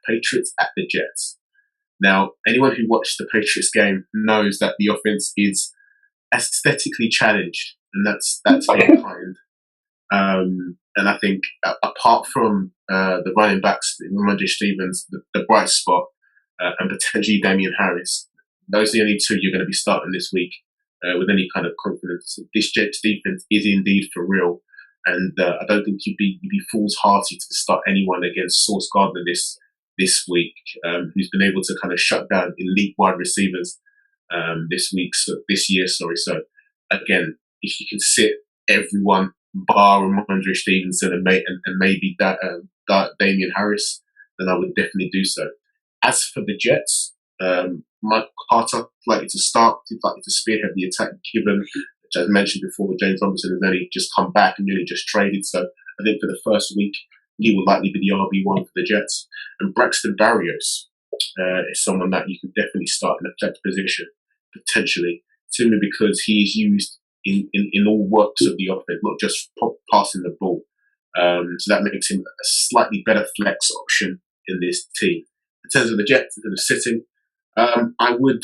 Patriots at the Jets. Now, anyone who watched the Patriots game knows that the offense is aesthetically challenged, and that's very kind. And I think apart from the running backs, Ramondre Stevens, the bright spot, and potentially Damian Harris, those are the only 2 you're going to be starting this week with any kind of confidence. This Jets defense is indeed for real, and I don't think you'd be foolhardy to start anyone against Sauce Gardner this week, who's been able to kind of shut down elite wide receivers this year. So again, if you can sit everyone bar Ramondre Stevenson and maybe Damian Harris, then I would definitely do so. As for the Jets, Mike Carter likely to start. He's likely to spearhead the attack, given, which I mentioned before, James Robinson has only just come back and nearly just traded. So I think for the first week, he will likely be the RB1 for the Jets. And Braxton Berrios is someone that you can definitely start in a flex position, potentially, simply because he's used in all works of the offense, not just passing the ball. So that makes him a slightly better flex option in this team. In terms of the Jets, in terms of sitting, I would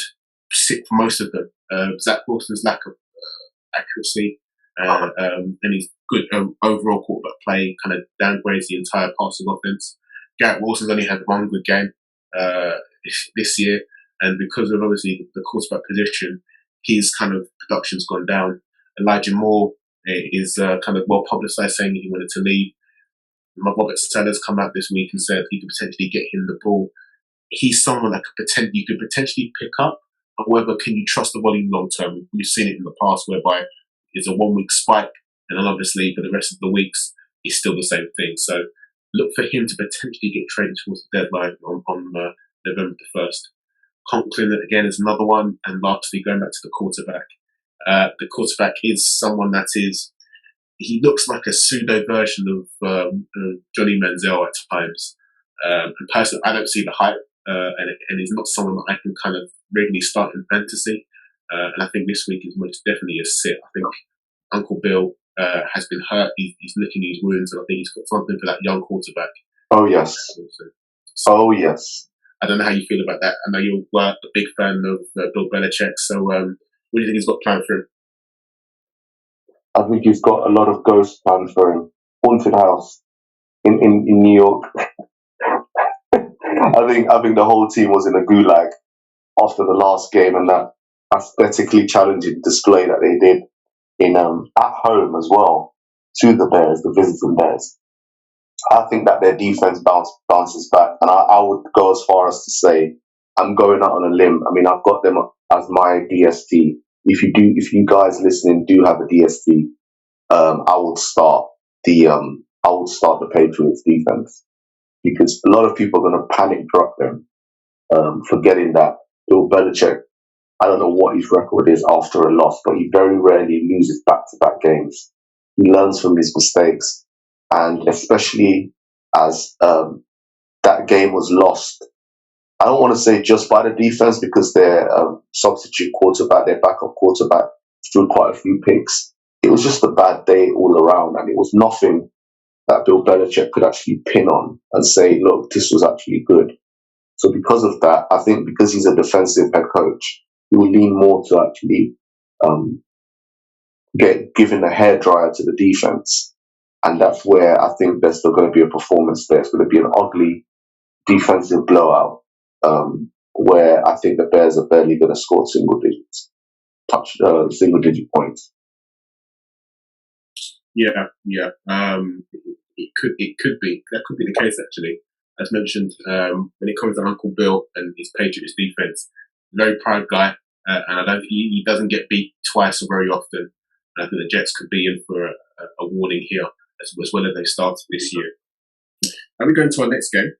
sit for most of them. Zach Wilson's lack of accuracy and his good overall quarterback play kind of downgrades the entire passing offense. Garrett Wilson's only had one good game this year, and because of obviously the quarterback position, his kind of production's gone down. Elijah Moore is kind of well publicized saying he wanted to leave. Robert Saleh's come out this week and said he could potentially get him the ball. He's someone that you could potentially pick up. However, can you trust the volume long term? We've seen it in the past whereby it's a 1 week spike, and then obviously for the rest of the weeks, it's still the same thing. So look for him to potentially get traded towards the deadline on November the 1st. Conklin, again, is another one. And lastly, going back to the quarterback. The quarterback is someone that he looks like a pseudo version of Johnny Manziel at times. And personally, I don't see the hype, and he's not someone that I can kind of regularly start in fantasy. And I think this week is most definitely a sit. I think Uncle Bill has been hurt. He's licking his wounds, and I think he's got something for that young quarterback. Oh, yes. Oh, yes. I don't know how you feel about that. I know you're a big fan of Bill Belichick, so what do you think he's got planned for him? I think he's got a lot of ghost plans for him. Haunted house in New York. I think the whole team was in a gulag after the last game, and that aesthetically challenging display that they did in at home as well to the Bears, the visiting Bears. I think that their defense bounces back, and I would go as far as to say I'm going out on a limb. I mean, I've got them as my DST. If you guys listening do have a DST, I would start the Patriots defense, because a lot of people are going to panic drop them, forgetting that Bill Belichick, I don't know what his record is after a loss, but he very rarely loses back-to-back games. He learns from his mistakes, and especially as that game was lost, I don't want to say just by the defense, because their substitute quarterback, their backup quarterback, threw quite a few picks. It was just a bad day all around, and it was nothing that Bill Belichick could actually pin on and say, look, this was actually good. So because of that, I think because he's a defensive head coach, he will lean more to actually get given a hairdryer to the defense. And that's where I think there's still going to be a performance there. It's going to be an ugly defensive blowout, where I think the Bears are barely going to score single digit points. Yeah. It could be the case actually. As mentioned, when it comes to Uncle Bill and his Patriots defense, very proud guy, and I don't think he doesn't get beat twice or very often. And I think the Jets could be in for a warning here as well as they started this year. Let me go into our next game.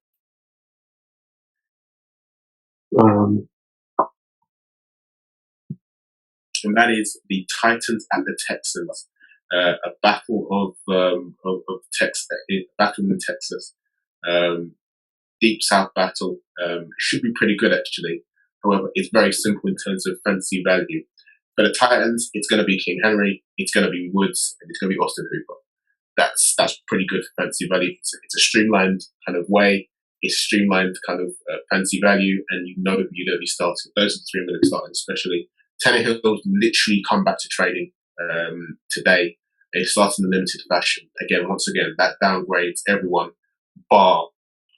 And that is the Titans and the Texans. A battle of Texas, battle in Texas. Deep South battle. Should be pretty good actually. However, it's very simple in terms of fantasy value. For the Titans, it's going to be King Henry, it's going to be Woods, and it's going to be Austin Hooper. That's pretty good for fantasy value. It's a streamlined kind of way. It's streamlined kind of fantasy value, and you know you're going to be starting. Those are the three I'm going to be starting, especially. Tannehill's literally come back to trading today. They started in a limited fashion. Once again, that downgrades everyone bar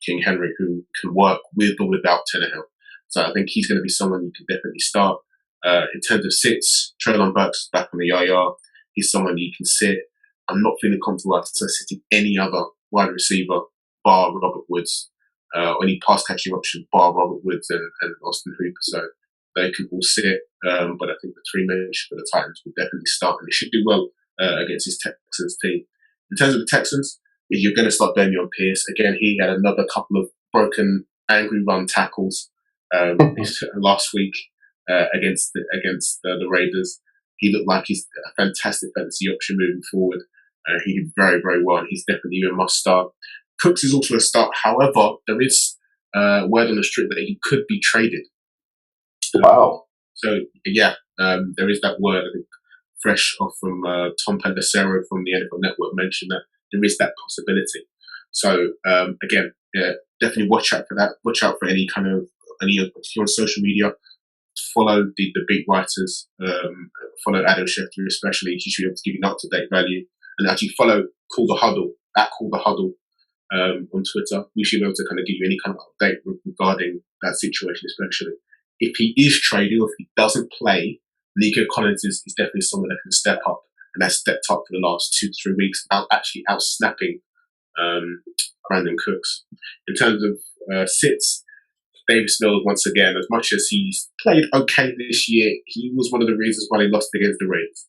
King Henry, who can work with or without Tannehill. So I think he's going to be someone you can definitely start. In terms of sits, Treylon Burks is back on the IR. He's someone you can sit. I'm not feeling comfortable after sitting any other wide receiver bar Robert Woods, or any pass catching option bar Robert Woods and Austin Hooper. So they can all sit. But I think the three mentioned for the Titans will definitely start, and they should do well against his Texans team. In terms of the Texans, you're going to start Dameon Pierce. Again, he had another couple of broken, angry run tackles last week against the Raiders. He looked like he's a fantastic fantasy option moving forward. He did very, very well, and he's definitely a must start. Cooks is also a start. However, there is word on the street that he could be traded. Wow. So, yeah, there is that word, I think, fresh off from Tom Pelissero from the NFL Network mentioned that there is that possibility. So again, definitely watch out for that. Watch out for any if you're on social media, follow the beat writers, follow Adam Schefter especially. He should be able to give you an up-to-date value. And actually follow Call the Huddle, at Call the Huddle on Twitter. We should be able to kind of give you any kind of update regarding that situation, especially. If he is trading or if he doesn't play, Nico Collins is definitely someone that can step up, and has stepped up for the last 2 to 3 weeks, out snapping Brandon Cooks. In terms of sits, Davis Mills, once again, as much as he's played okay this year, he was one of the reasons why they lost against the Raiders.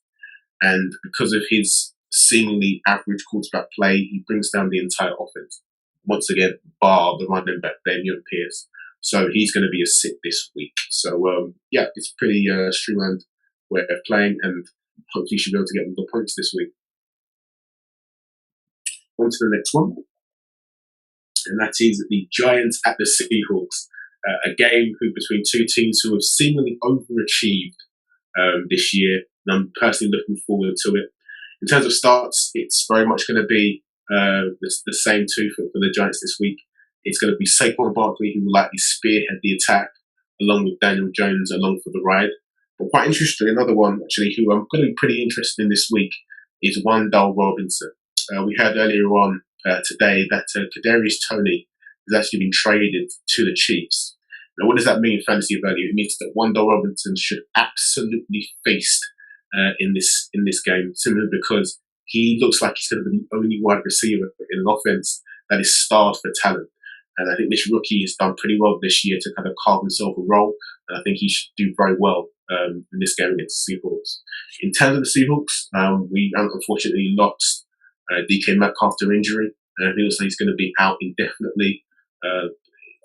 And because of his seemingly average quarterback play, he brings down the entire offense. Once again, bar the running back, Dameon Pierce. So he's going to be a sit this week. So, it's pretty streamlined way of playing, and hopefully you should be able to get the points this week. On to the next one. And that is the Giants at the Seahawks. A game between two teams who have seemingly overachieved this year. And I'm personally looking forward to it. In terms of starts, it's very much going to be the same two for the Giants this week. It's going to be Saquon Barkley, who will likely spearhead the attack, along with Daniel Jones along for the ride. But quite interesting, another one actually who I'm going to be pretty interested in this week is Wan'Dale Robinson. We heard earlier on today that Kadarius Toney has actually been traded to the Chiefs. Now, what does that mean in fantasy value? It means that Wan'Dale Robinson should absolutely feast in this game, simply because he looks like he's going to be the only wide receiver in an offense that is starved for talent. And I think this rookie has done pretty well this year to kind of carve himself a role. And I think he should do very well in this game against the Seahawks. In terms of the Seahawks, we unfortunately lost DK Metcalf to injury. And I think he's going to be out indefinitely.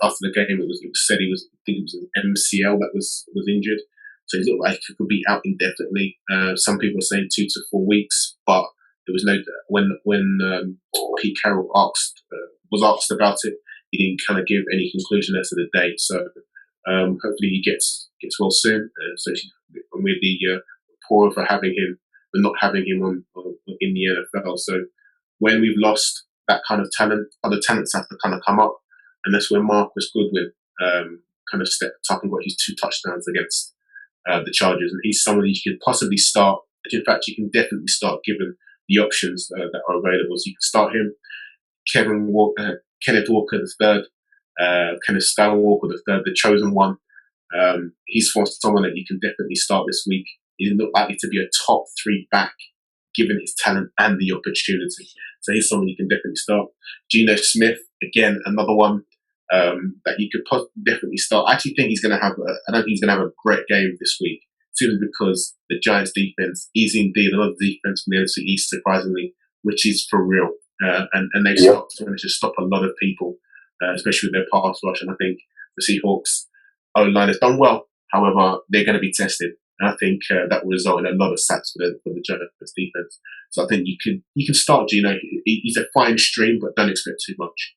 After the game, it was said it was an MCL that was injured. So he looked like he could be out indefinitely. Some people are saying 2 to 4 weeks, but there was no when Pete Carroll was asked about it, he didn't kind of give any conclusion as to the date. So hopefully he gets well soon. So with the poor for having him, but not having him in the NFL. So when we've lost that kind of talent, other talents have to kind of come up, and that's where Marcus Goodwin kind of stepped up and got his 2 touchdowns against the Chargers. And he's someone you could possibly start. In fact, you can definitely start given the options that are available. So you can start him, Kenneth Walker III, Kenneth Skywalker III, the chosen one. He's for someone that you can definitely start this week. He's not likely to be a top 3 back, given his talent and the opportunity. So he's someone you can definitely start. Geno Smith, again, another one that you could definitely start. I actually think I don't think he's going to have a great game this week, simply because the Giants' defense is indeed another defense from the NFC East, surprisingly, which is for real. And they've managed to stop a lot of people, especially with their pass rush. And I think the Seahawks O-line has done well. However, they're going to be tested. And I think that will result in a lot of sacks for the Giants defense. So I think you can start Geno. He's a fine stream, but don't expect too much.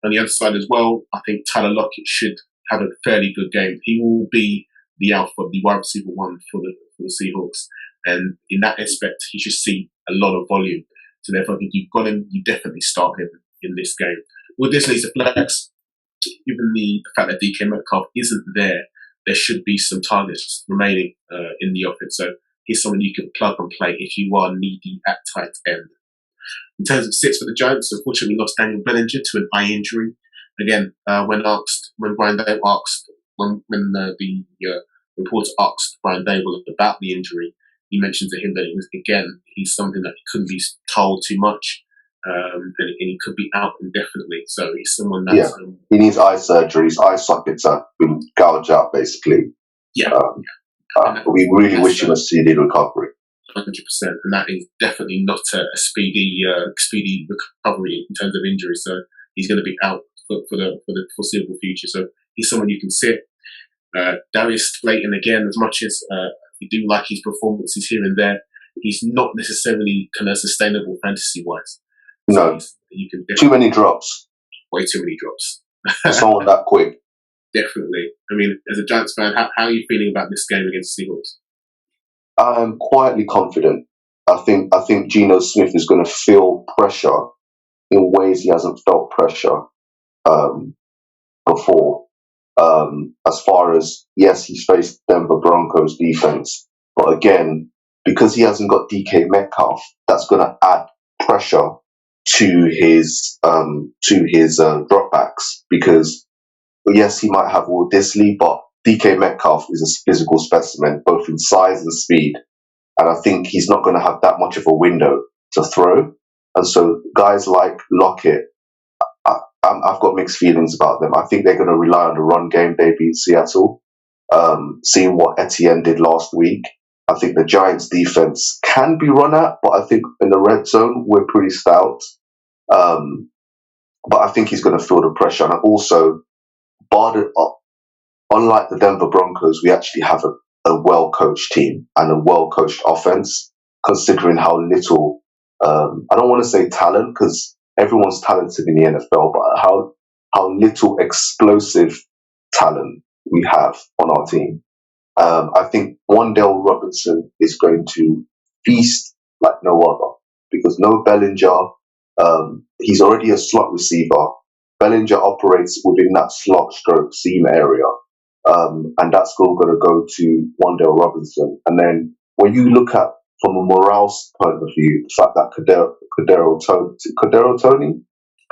On the other side as well, I think Tyler Lockett should have a fairly good game. He will be the alpha, the wide receiver one for the Seahawks. And in that aspect, he should see a lot of volume. So therefore, I think you definitely start him in this game. With this leads to flex, given the fact that DK Metcalf isn't there should be some targets remaining in the offense. So he's someone you can plug and play if you are needy at tight end. In terms of sits for the Giants, unfortunately we lost Daniel Bellinger to an eye injury. Again, when Brian Dable asked, when the reporter asked Brian Dable about the injury, he mentioned to him that he's something that couldn't be told too much, and he could be out indefinitely. So he's someone that's he needs eye surgery. His eye sockets have been gouged out, basically. We really wish him a speedy recovery. 100%, and that is definitely not a speedy recovery in terms of injury. So he's going to be out for the foreseeable future. So he's someone you can sit. Darius Slayton, again, as much as we do like his performances here and there, he's not necessarily kind of sustainable fantasy-wise. No, so you can too many drops. Way too many drops. Someone that quick. Definitely. I mean, as a Giants fan, how are you feeling about this game against the Seahawks? I'm quietly confident. I think Geno Smith is going to feel pressure in ways he hasn't felt pressure um, before. As far as, yes, he's faced Denver Broncos defense, but again, because he hasn't got DK Metcalf, that's going to add pressure to his dropbacks. Because yes, he might have Will Disley, but DK Metcalf is a physical specimen, both in size and speed, and I think he's not going to have that much of a window to throw. And so guys like Lockett, I've got mixed feelings about them. I think they're going to rely on the run game. They beat Seattle. Seeing what Etienne did last week, I think the Giants' defense can be run at, but I think in the red zone we're pretty stout. Um, but I think he's going to feel the pressure. And also, unlike the Denver Broncos, we actually have a well-coached team and a well-coached offense, considering how little, I don't want to say talent, because everyone's talented in the NFL, but how little explosive talent we have on our team. I think Wandale Robinson is going to feast like no other, because no Bellinger, he's already a slot receiver. Bellinger operates within that slot stroke seam area. And that's still going to go to Wandale Robinson. And then when you look at, from a morale point of view, the fact that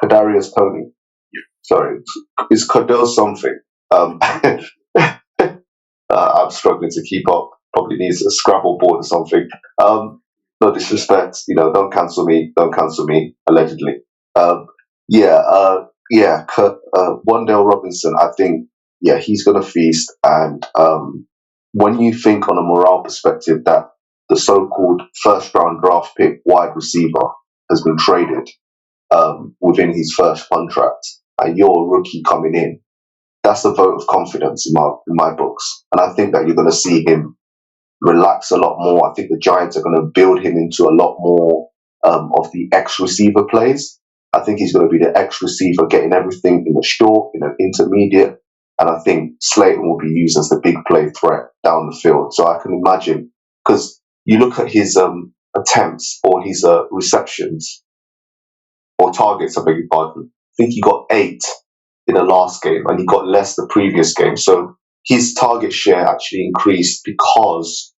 Kadarius Toney, sorry, is Cadell something. I'm struggling to keep up. Probably needs a Scrabble board or something. No disrespect, don't cancel me. Don't cancel me. Allegedly. Wandale Robinson, I think, yeah, he's going to feast. And when you think on a morale perspective that the so-called first-round draft pick wide receiver has been traded within his first contract, and you're a rookie coming in, that's a vote of confidence in my books. And I think that you're going to see him relax a lot more. I think the Giants are going to build him into a lot more of the X receiver plays. I think he's going to be the X receiver, getting everything in the short, in an intermediate. And I think Slayton will be used as the big play threat down the field. So I can imagine, because you look at his attempts or his receptions or targets, I beg your pardon. I think he got 8 in the last game, and he got less the previous game. So his target share actually increased because,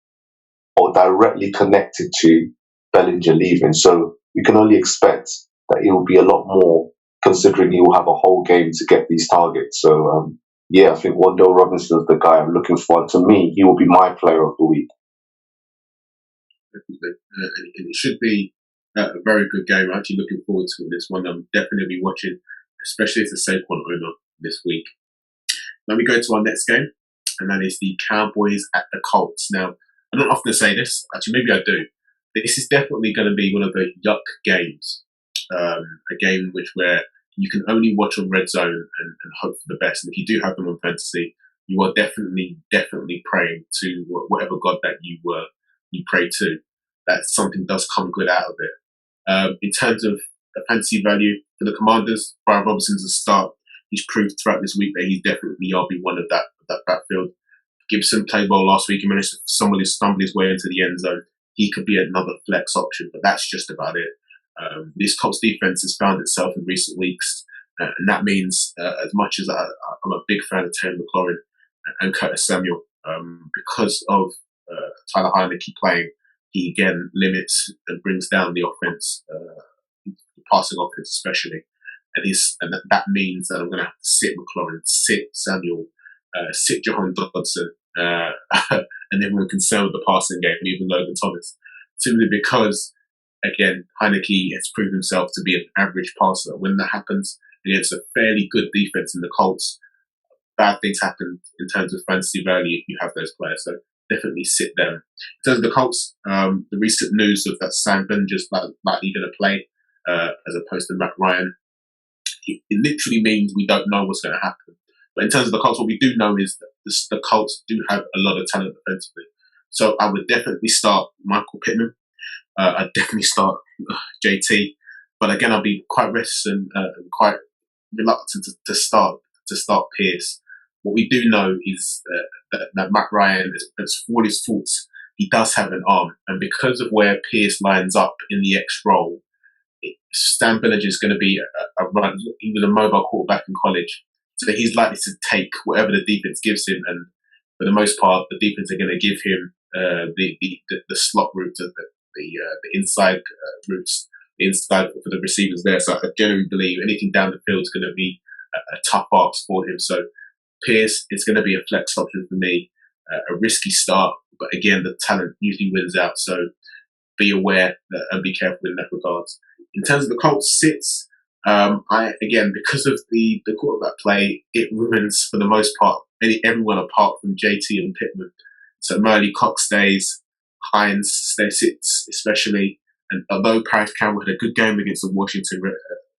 or directly connected to, Bellinger leaving. So we can only expect that it will be a lot more, considering he will have a whole game to get these targets. So yeah, I think Wandale Robinson is the guy I'm looking for. And to me, he will be my player of the week. And it should be a very good game. I'm actually looking forward to this one. I'm definitely watching, especially as a Saquon owner this week. Now we go to our next game, and that is the Cowboys at the Colts. Now, I don't often say this, actually, maybe I do. But this is definitely going to be one of the yuck games. A game where you can only watch on Red Zone and hope for the best. And if you do have them on fantasy, you are definitely praying to whatever God that you pray to, that something does come good out of it. In terms of fantasy value for the Commanders, Brian Robinson's a start. He's proved throughout this week that he's definitely RB1 of that backfield. Gibson played well last week. He managed to stumble his way into the end zone. He could be another flex option, but that's just about it. This Colts defense has found itself in recent weeks, and that means as much as I'm a big fan of Terry McLaurin and Curtis Samuel, because of Tyler Heineke playing, he again limits and brings down the offense, the passing offense especially. And that means that I'm going to have to sit McLaurin, sit Samuel, sit Jahan Dodson, and everyone concerned with the passing game, even Logan Thomas, simply because, again, Heineke has proven himself to be an average passer. When that happens against a fairly good defense in the Colts, bad things happen in terms of fantasy value if you have those players. So definitely sit them. In terms of the Colts, the recent news of that Sam Benja's likely going to play as opposed to Matt Ryan, it literally means we don't know what's going to happen. But in terms of the Colts, what we do know is that the Colts do have a lot of talent defensively. So I would definitely start Michael Pittman. I'd definitely start JT. But again, I'll be quite reticent and quite reluctant to start Pierce. What we do know is that Matt Ryan, as for all his faults, he does have an arm. And because of where Pierce lines up in the X role, Stan Billinger is going to be he was a mobile quarterback in college, so he's likely to take whatever the defense gives him, and for the most part, the defense are going to give him the slot routes, the inside routes, the inside for the receivers there. So I generally believe anything down the field is going to be a tough ask for him. So Pierce is going to be a flex option for me, a risky start, but again, the talent usually wins out. So be aware and be careful in that regards. In terms of the Colts sits, because of the quarterback play, it ruins for the most part everyone apart from JT and Pittman. So Murley Cox stays, Hines sits especially, and although Paris Campbell had a good game against the Washington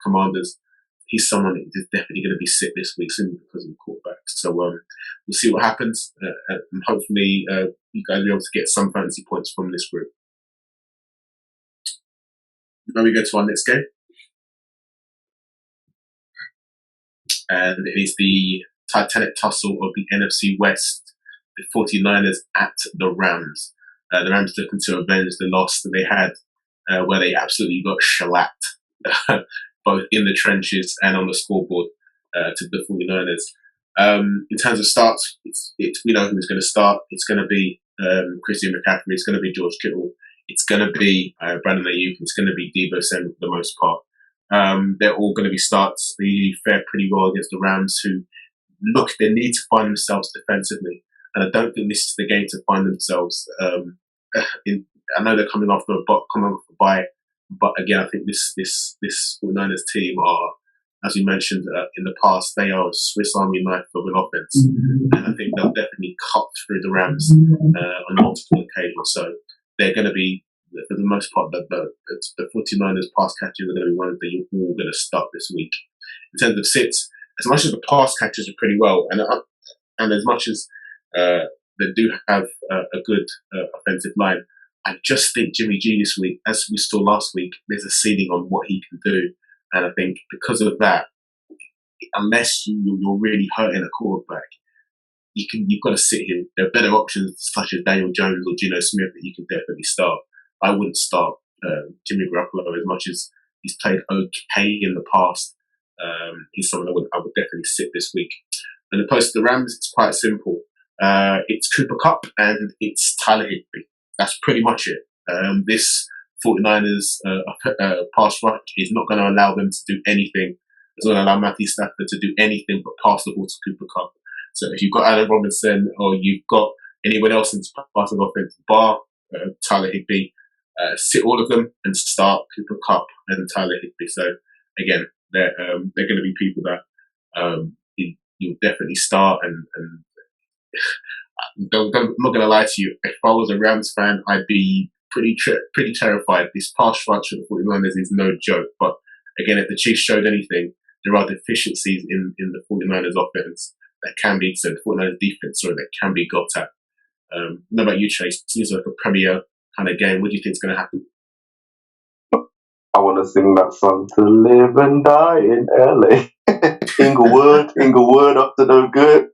Commanders, he's someone that is definitely going to be sit this week simply because of the quarterback. So we'll see what happens, and hopefully you guys will be able to get some fantasy points from this group. Now we go to our next game, and it is the Titanic tussle of the NFC West, the 49ers at the Rams. The Rams looking to avenge the loss that they had, where they absolutely got shellacked, both in the trenches and on the scoreboard, to the 49ers. In terms of starts, we know who's going to start. It's going to be Christian McCaffrey. It's going to be George Kittle. It's going to be Brandon Ayuk. It's going to be Deebo Samuel for the most part. They're all going to be starts. They fare pretty well against the Rams, who they need to find themselves defensively. And I don't think this is the game to find themselves. I know they're coming off the bye, but again, I think this 49ers team are, as we mentioned in the past, they are a Swiss Army knife of an offense, and I think they'll definitely cut through the Rams on multiple occasions. So they're going to be, for the most part, the 49ers pass catchers are going to be ones that you're all going to start this week. In terms of sits, as much as the pass catchers are pretty well, and as much as they do have a good offensive line, I just think Jimmy G this week, as we saw last week, there's a ceiling on what he can do. And I think because of that, unless you're really hurting a quarterback, you've got to sit him. There are better options such as Daniel Jones or Geno Smith that you can definitely start. I wouldn't start Jimmy Garoppolo as much as he's played okay in the past. He's someone I would definitely sit this week. And opposed to the Rams, it's quite simple. It's Cooper Kupp and it's Tyler Higbee. That's pretty much it. This 49ers pass rush is not going to allow them to do anything. It's not going to allow Matthew Stafford to do anything but pass the ball to Cooper Kupp. So if you've got Allen Robinson or you've got anyone else in the passing offense, bar Tyler Higbee, sit all of them and start Cooper Kupp and Tyler Higbee. So again, they're going to be people that you'll definitely start. And I'm not going to lie to you, if I was a Rams fan, I'd be pretty terrified. This pass rush of the 49ers is no joke. But again, if the Chiefs showed anything, there are deficiencies in the 49ers offense that can be, so the 49ers defense, that can be got at. What about you, Chase? It seems like a premier kind of game. What do you think is going to happen? I want to sing that song, To Live and Die in LA. Inglewood up to no good.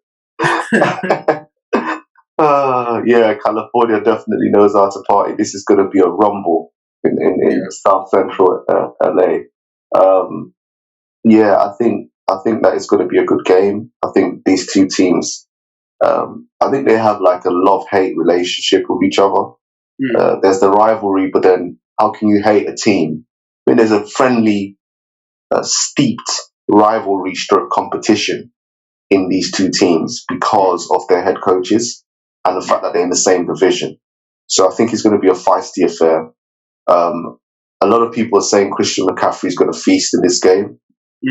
Yeah, California definitely knows how to party. This is going to be a rumble in South Central LA. I think that it's going to be a good game. I think these two teams, I think they have like a love-hate relationship with each other. There's the rivalry, but then how can you hate a team? I mean, there's a friendly, steeped rivalry stroke competition in these two teams because of their head coaches and the fact that they're in the same division. So I think it's going to be a feisty affair. A lot of people are saying Christian McCaffrey is going to feast in this game.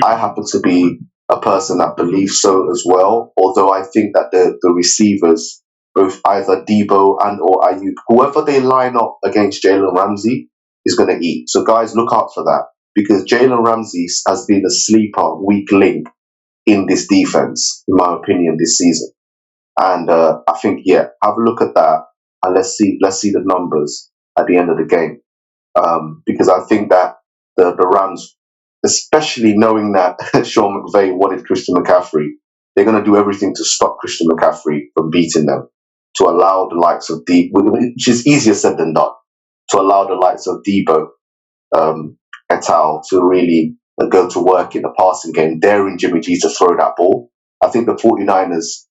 I happen to be a person that believes so as well, although I think that the receivers, both either Deebo and or Ayuk, whoever they line up against Jalen Ramsey is going to eat. So guys, look out for that, because Jalen Ramsey has been a sleeper weak link in this defense, in my opinion, this season. And I think, have a look at that, and let's see the numbers at the end of the game, because I think that the Rams, especially knowing that Sean McVay wanted Christian McCaffrey, they're going to do everything to stop Christian McCaffrey from beating them, to allow the likes of Deebo, which is easier said than done, to allow the likes of Deebo et al. To really go to work in the passing game, daring Jimmy G to throw that ball. I think the 49ers'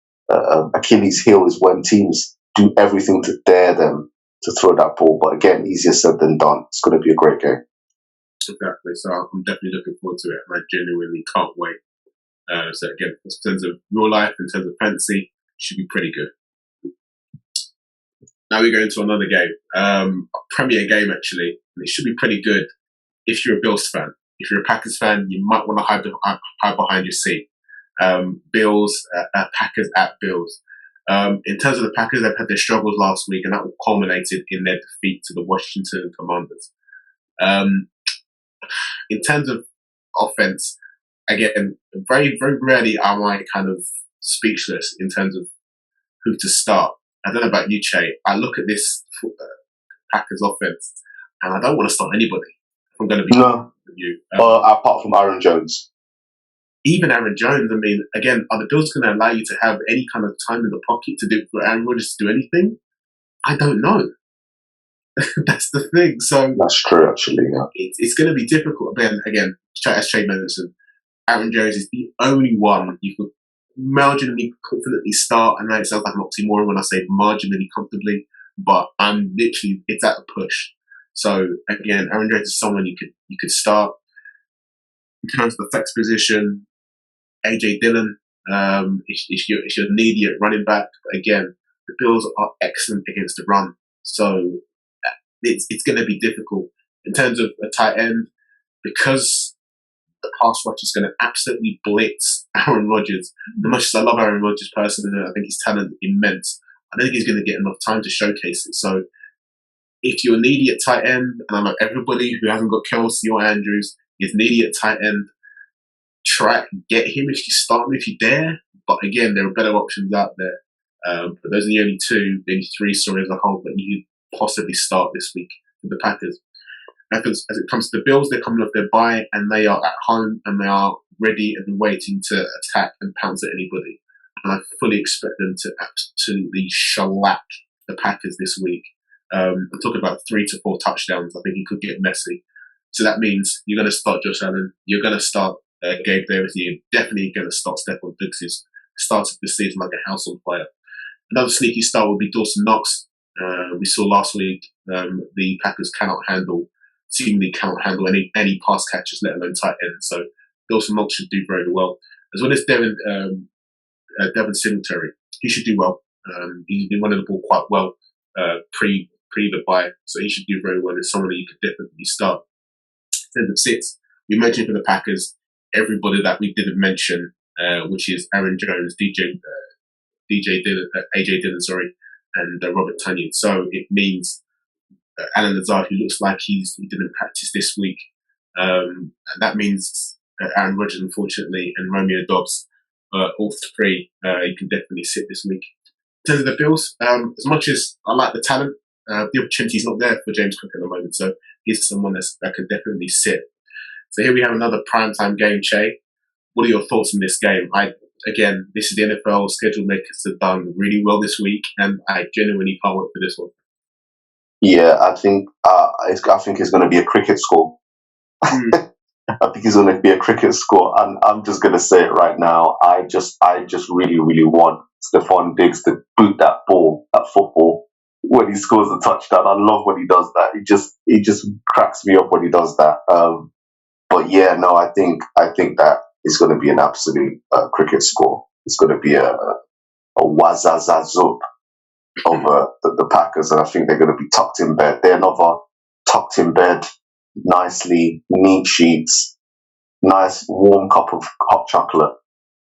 Achilles heel is when teams do everything to dare them to throw that ball. But again, easier said than done. It's going to be a great game. Exactly. So I'm definitely looking forward to it, and I genuinely can't wait. So again, in terms of real life, in terms of fantasy, should be pretty good. Now we go into another game, a Premier game actually, and it should be pretty good if you're a Bills fan. If you're a Packers fan, you might want to hide behind your seat. Bills, Packers at Bills. In terms of the Packers, they've had their struggles last week, and that culminated in their defeat to the Washington Commanders. In terms of offense, again, very, very rarely am I kind of speechless in terms of who to start. I don't know about you, Che. I look at this Packers offense, and I don't want to start anybody. I'm going to be no. With you. Apart from Aaron Jones. Even Aaron Jones, I mean, again, are the Bills going to allow you to have any kind of time in the pocket to do for Aaron Rodgers to do anything? I don't know. That's the thing. So that's true, actually. Yeah, it's going to be difficult. Again, as Che mentioned, Aaron Jones is the only one you could marginally confidently start. I know it sounds like an oxymoron when I say marginally comfortably, but I'm literally, it's at a push. So again, Aaron Jones is someone you could start. In terms of the flex position, AJ Dillon is your needy at running back. But again, the Bills are excellent against the run, so it's going to be difficult in terms of a tight end because the pass rush is going to absolutely blitz Aaron Rodgers. As much as I love Aaron Rodgers personally, I think his talent is immense. I don't think he's going to get enough time to showcase it. So if you're needy at tight end, and I know everybody who hasn't got Kelsey or Andrews is needy at tight end, try and get him if you start him if you dare. But again, there are better options out there. But those are the only two, maybe three stories as a whole that you could possibly start this week with the Packers. As it comes to the Bills, they're coming off their bye and they are at home and they are ready and waiting to attack and pounce at anybody. And I fully expect them to absolutely shellac the Packers this week. I'm talking about 3 to 4 touchdowns. I think it could get messy. So that means you're going to start Josh Allen. You're going to start Gabe Davis. You're definitely going to start Stephon Diggs, who's started the season like a house on fire. Another sneaky start would be Dawson Knox. We saw last week the Packers seemingly cannot handle any pass catches, let alone tight ends. So Dawson Knox should do very well, as well as Devin Singletary. He should do well. He's been running the ball quite well pre the bye, so he should do very well. It's someone that you could definitely start. In terms of sits, we mentioned for the Packers everybody that we didn't mention, which is Aaron Jones, AJ Dillon, and Robert Tonyan. So it means Alan Lazard, who looks like he didn't practice this week, and that means Aaron Rodgers, unfortunately, and Romeo Doubs, all three, you can definitely sit this week. In terms of the Bills, as much as I like the talent, the opportunity is not there for James Cook at the moment. So he's someone that can definitely sit. So here we have another primetime game, Che. What are your thoughts on this game? Again, this is the NFL. Schedule makers have done really well this week, and I genuinely can't wait for this one. Yeah, I think it's going to be a cricket score. I think it's going to be a cricket score, and I'm just going to say it right now. I just really, really want Stephon Diggs to boot that ball, that football, when he scores a touchdown. I love when he does that. He just cracks me up when he does that. But yeah, no, I think that it's going to be an absolute cricket score. It's going to be a wazazazub of the Packers, and I think they're going to be tucked in bed. They're another tucked in bed, nicely, neat sheets, nice warm cup of hot chocolate.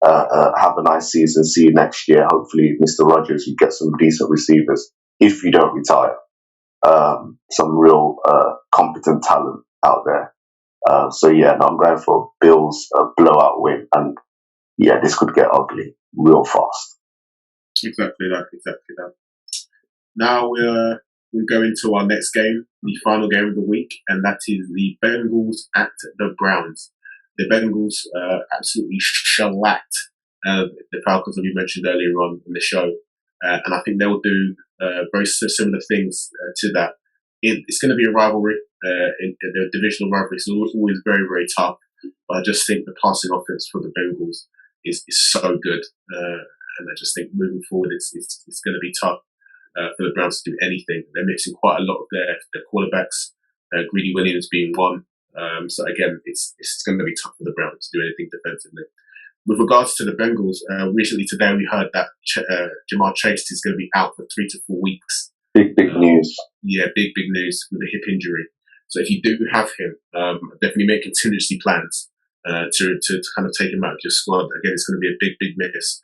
Have a nice season. See you next year. Hopefully, Mr. Rodgers, you get some decent receivers if you don't retire. Some real competent talent out there. So yeah, no, I'm going for Bills blowout win, and yeah, this could get ugly real fast. Exactly that. Now we go into our next game, the final game of the week, and that is the Bengals at the Browns. The Bengals absolutely shellacked the Falcons that we mentioned earlier on in the show, and I think they will do very similar things to that. It's going to be a rivalry. in the divisional rivalry. So it's always very, very tough. But I just think the passing offense for the Bengals is so good, and I just think moving forward, it's going to be tough for the Browns to do anything. They're missing quite a lot of their quarterbacks. Greedy Williams being one. So again, it's going to be tough for the Browns to do anything defensively. With regards to the Bengals, recently today we heard that Jamar Chase is going to be out for 3 to 4 weeks. Big news. Yeah, big news with a hip injury. So if you do have him, definitely make contingency plans to kind of take him out of your squad. Again, it's going to be a big miss.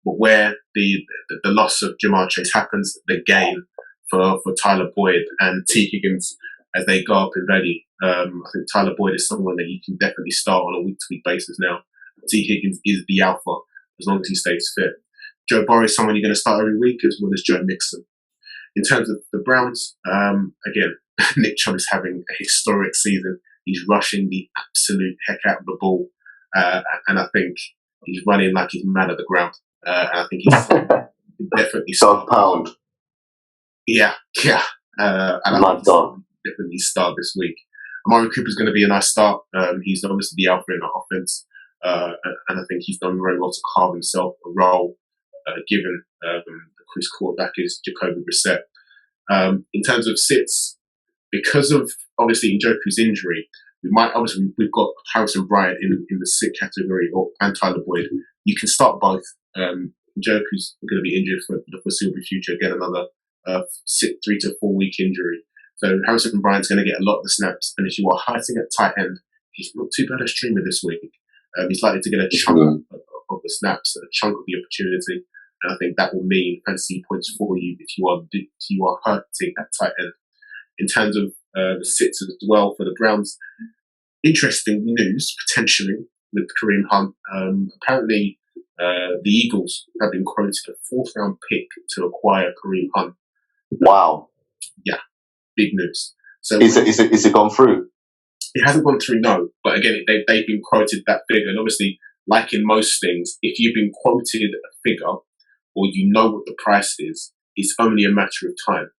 But where the loss of Jamar Chase happens, the gain for Tyler Boyd and T. Higgins as they go up in value. I think Tyler Boyd is someone that you can definitely start on a week-to-week basis now. T. Higgins is the alpha as long as he stays fit. Joe Burrow is someone you're going to start every week, as well as Joe Mixon. In terms of the Browns, again, Nick Chubb is having a historic season. He's rushing the absolute heck out of the ball, and I think he's running like he's mad at the ground. And I think he's definitely dog pound. Yeah. And I think he's definitely start this week. Amari Cooper's going to be a nice start. He's obviously the alpha in the offense, and I think he's done very well to carve himself a role, given the Chris quarterback is Jacoby Brissett. In terms of sits, because of obviously Njoku's injury, we've got Harrison Bryant in the sit category, and Tyler Boyd. You can start both. Njoku's going to be injured for the foreseeable future. Again, another 3 to 4 week injury. So Harrison Bryant's going to get a lot of the snaps. And if you are hiding at tight end, he's not too bad a streamer this week. He's likely to get a chunk of the snaps, a chunk of the opportunity. And I think that will mean fantasy points for you if you are hurting at tight end. In terms of the sits as well for the Browns, interesting news potentially with Kareem Hunt. Apparently, the Eagles have been quoted a 4th round pick to acquire Kareem Hunt. Wow. Yeah, big news. So is it gone through? It hasn't gone through, no. But again, they've been quoted that figure. And obviously, like in most things, if you've been quoted a figure or you know what the price is, it's only a matter of time.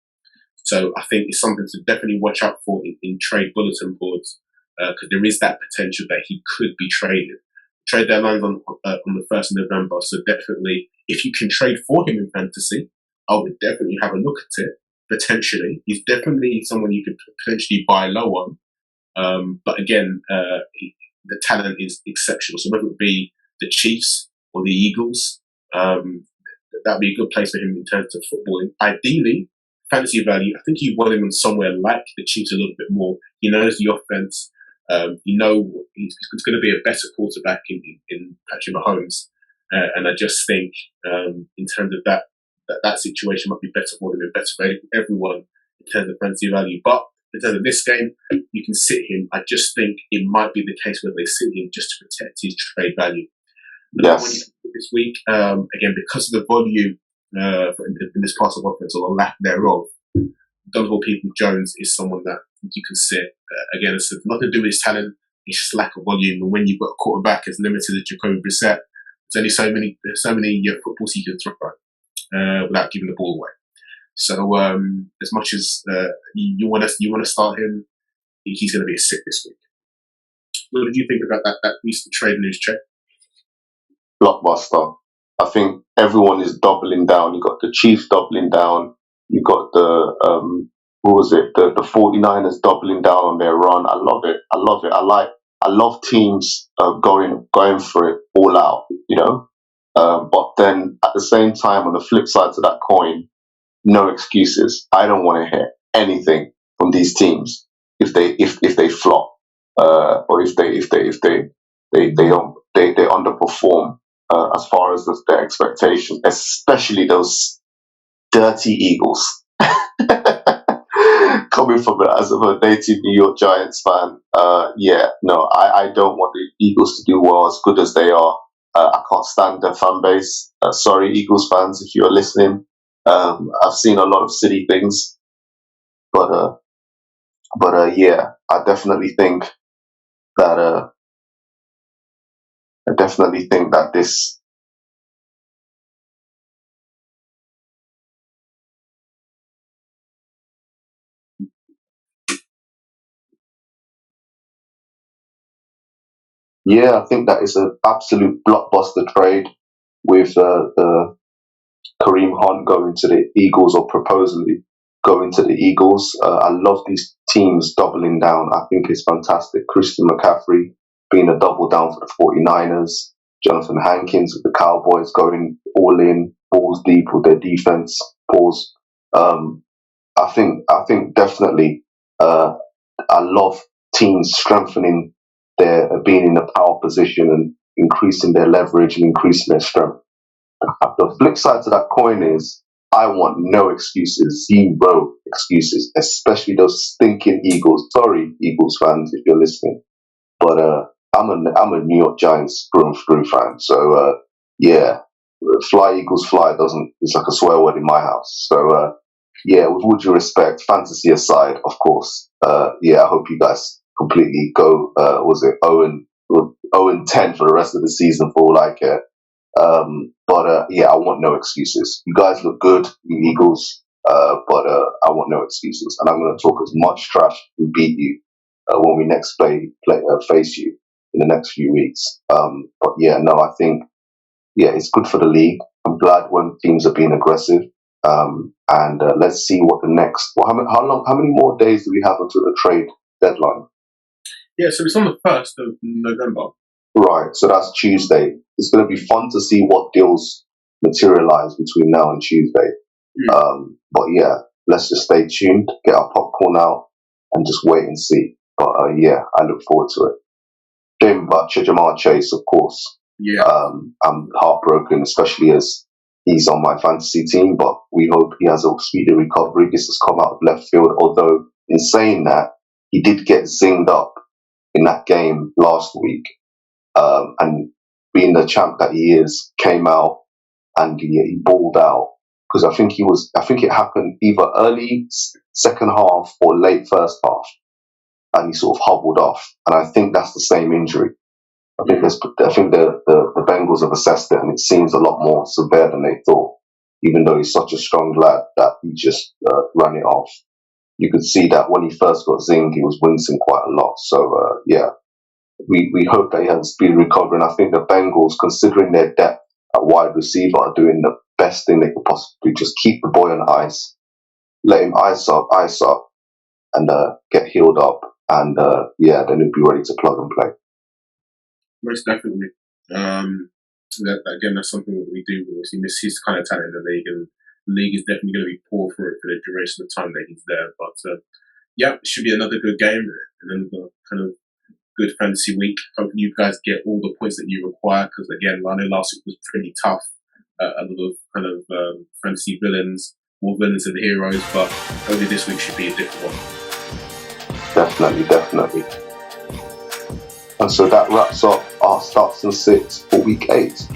So I think it's something to definitely watch out for in trade bulletin boards, because there is that potential that he could be traded. Trade deadline's on the 1st of November, so definitely, if you can trade for him in fantasy, I would definitely have a look at it, potentially. He's definitely someone you could potentially buy low on. But again, the talent is exceptional. So whether it be the Chiefs or the Eagles, that would be a good place for him in terms of footballing. Ideally, fantasy value, I think you want him somewhere like the Chiefs a little bit more. He knows the offense. He's going to be a better quarterback in Patrick Mahomes. And I just think in terms of that situation might be better for him and better for everyone in terms of fantasy value. But in terms of this game, you can sit him. I just think it might be the case where they sit him just to protect his trade value. Yes. This week, again, because of the volume in this pass of offense or the lack thereof, Donovan Peoples-Jones is someone that you can sit. Again, it's nothing to do with his talent. It's just lack of volume. And when you've got a quarterback as limited as Jacoby Brissett, there's only so many footballs he can throw without giving the ball away. So as much as you want to start him, he's going to be a sit this week. What did you think about that recent trade news, Chet? Blockbuster. I think everyone is doubling down. You got the Chiefs doubling down. You got the the 49ers doubling down on their run. I love it. I love teams going for it all out, but then at the same time, on the flip side to that coin, no excuses. I don't want to hear anything from these teams if they flop, or if they underperform as far as their expectations, especially those dirty Eagles. Coming from as of a native New York Giants fan, I don't want the Eagles to do well as good as they are. I can't stand their fan base. Sorry, Eagles fans, if you're listening. I've seen a lot of silly things, but I definitely think that this. Yeah, I think that is an absolute blockbuster trade with the Kareem Hunt going to the Eagles, or proposally going to the Eagles. I love these teams doubling down. I think it's fantastic. Christian McCaffrey being a double down for the 49ers. Jonathan Hankins with the Cowboys going all in, balls deep with their defense. Pause. Um, I think definitely. I love teams strengthening being in a power position and increasing their leverage and increasing their strength. The flip side to that coin is I want no excuses, zero excuses, especially those stinking Eagles. Sorry, Eagles fans, if you're listening, but I'm a New York Giants through and through fan. So yeah, fly Eagles fly doesn't. It's like a swear word in my house. So yeah, with all due respect, fantasy aside, of course. Yeah, I hope you guys completely go. Was it 0-10 for the rest of the season for all I care. But yeah, I want no excuses. You guys look good, you Eagles, but I want no excuses, and I'm going to talk as much trash and beat you when we next face you in the next few weeks. But yeah, no, I think yeah, it's good for the league. I'm glad when teams are being aggressive. And let's see what the next. Well, how many more days do we have until the trade deadline? Yeah, so it's on the 1st of November. Right, so that's Tuesday. It's going to be fun to see what deals materialize between now and Tuesday. But yeah, let's just stay tuned, get our popcorn out, and just wait and see. But yeah, I look forward to it. Shame about Jamar Chase, of course. Yeah. I'm heartbroken, especially as he's on my fantasy team, but we hope he has a speedy recovery. This has come out of left field, although in saying that, he did get zinged up in that game last week. And being the champ that he is, came out and he balled out because I think it happened either early second half or late first half, and he sort of hobbled off. And I think that's the same injury. I think the Bengals have assessed it, and it seems a lot more severe than they thought. Even though he's such a strong lad that he just ran it off. You could see that when he first got zinged, he was wincing quite a lot. So yeah. We hope that he has a speedy recovery, and I think the Bengals, considering their depth at wide receiver, are doing the best thing they could possibly. Just keep the boy on ice, let him ice up, and get healed up, and yeah, then he'll be ready to plug and play. Most definitely. Again, that's something that we do. Obviously, miss his kind of talent in the league, and the league is definitely going to be poor for it for the duration of time that he's there. But yeah, it should be another good game, and then kind of good fantasy week. Hopefully you guys get all the points that you require, because again, I know last week was pretty tough. A lot of kind of fantasy villains, more villains than heroes, but hopefully this week should be a different one. Definitely. And so that wraps up our starts and sits for week 8.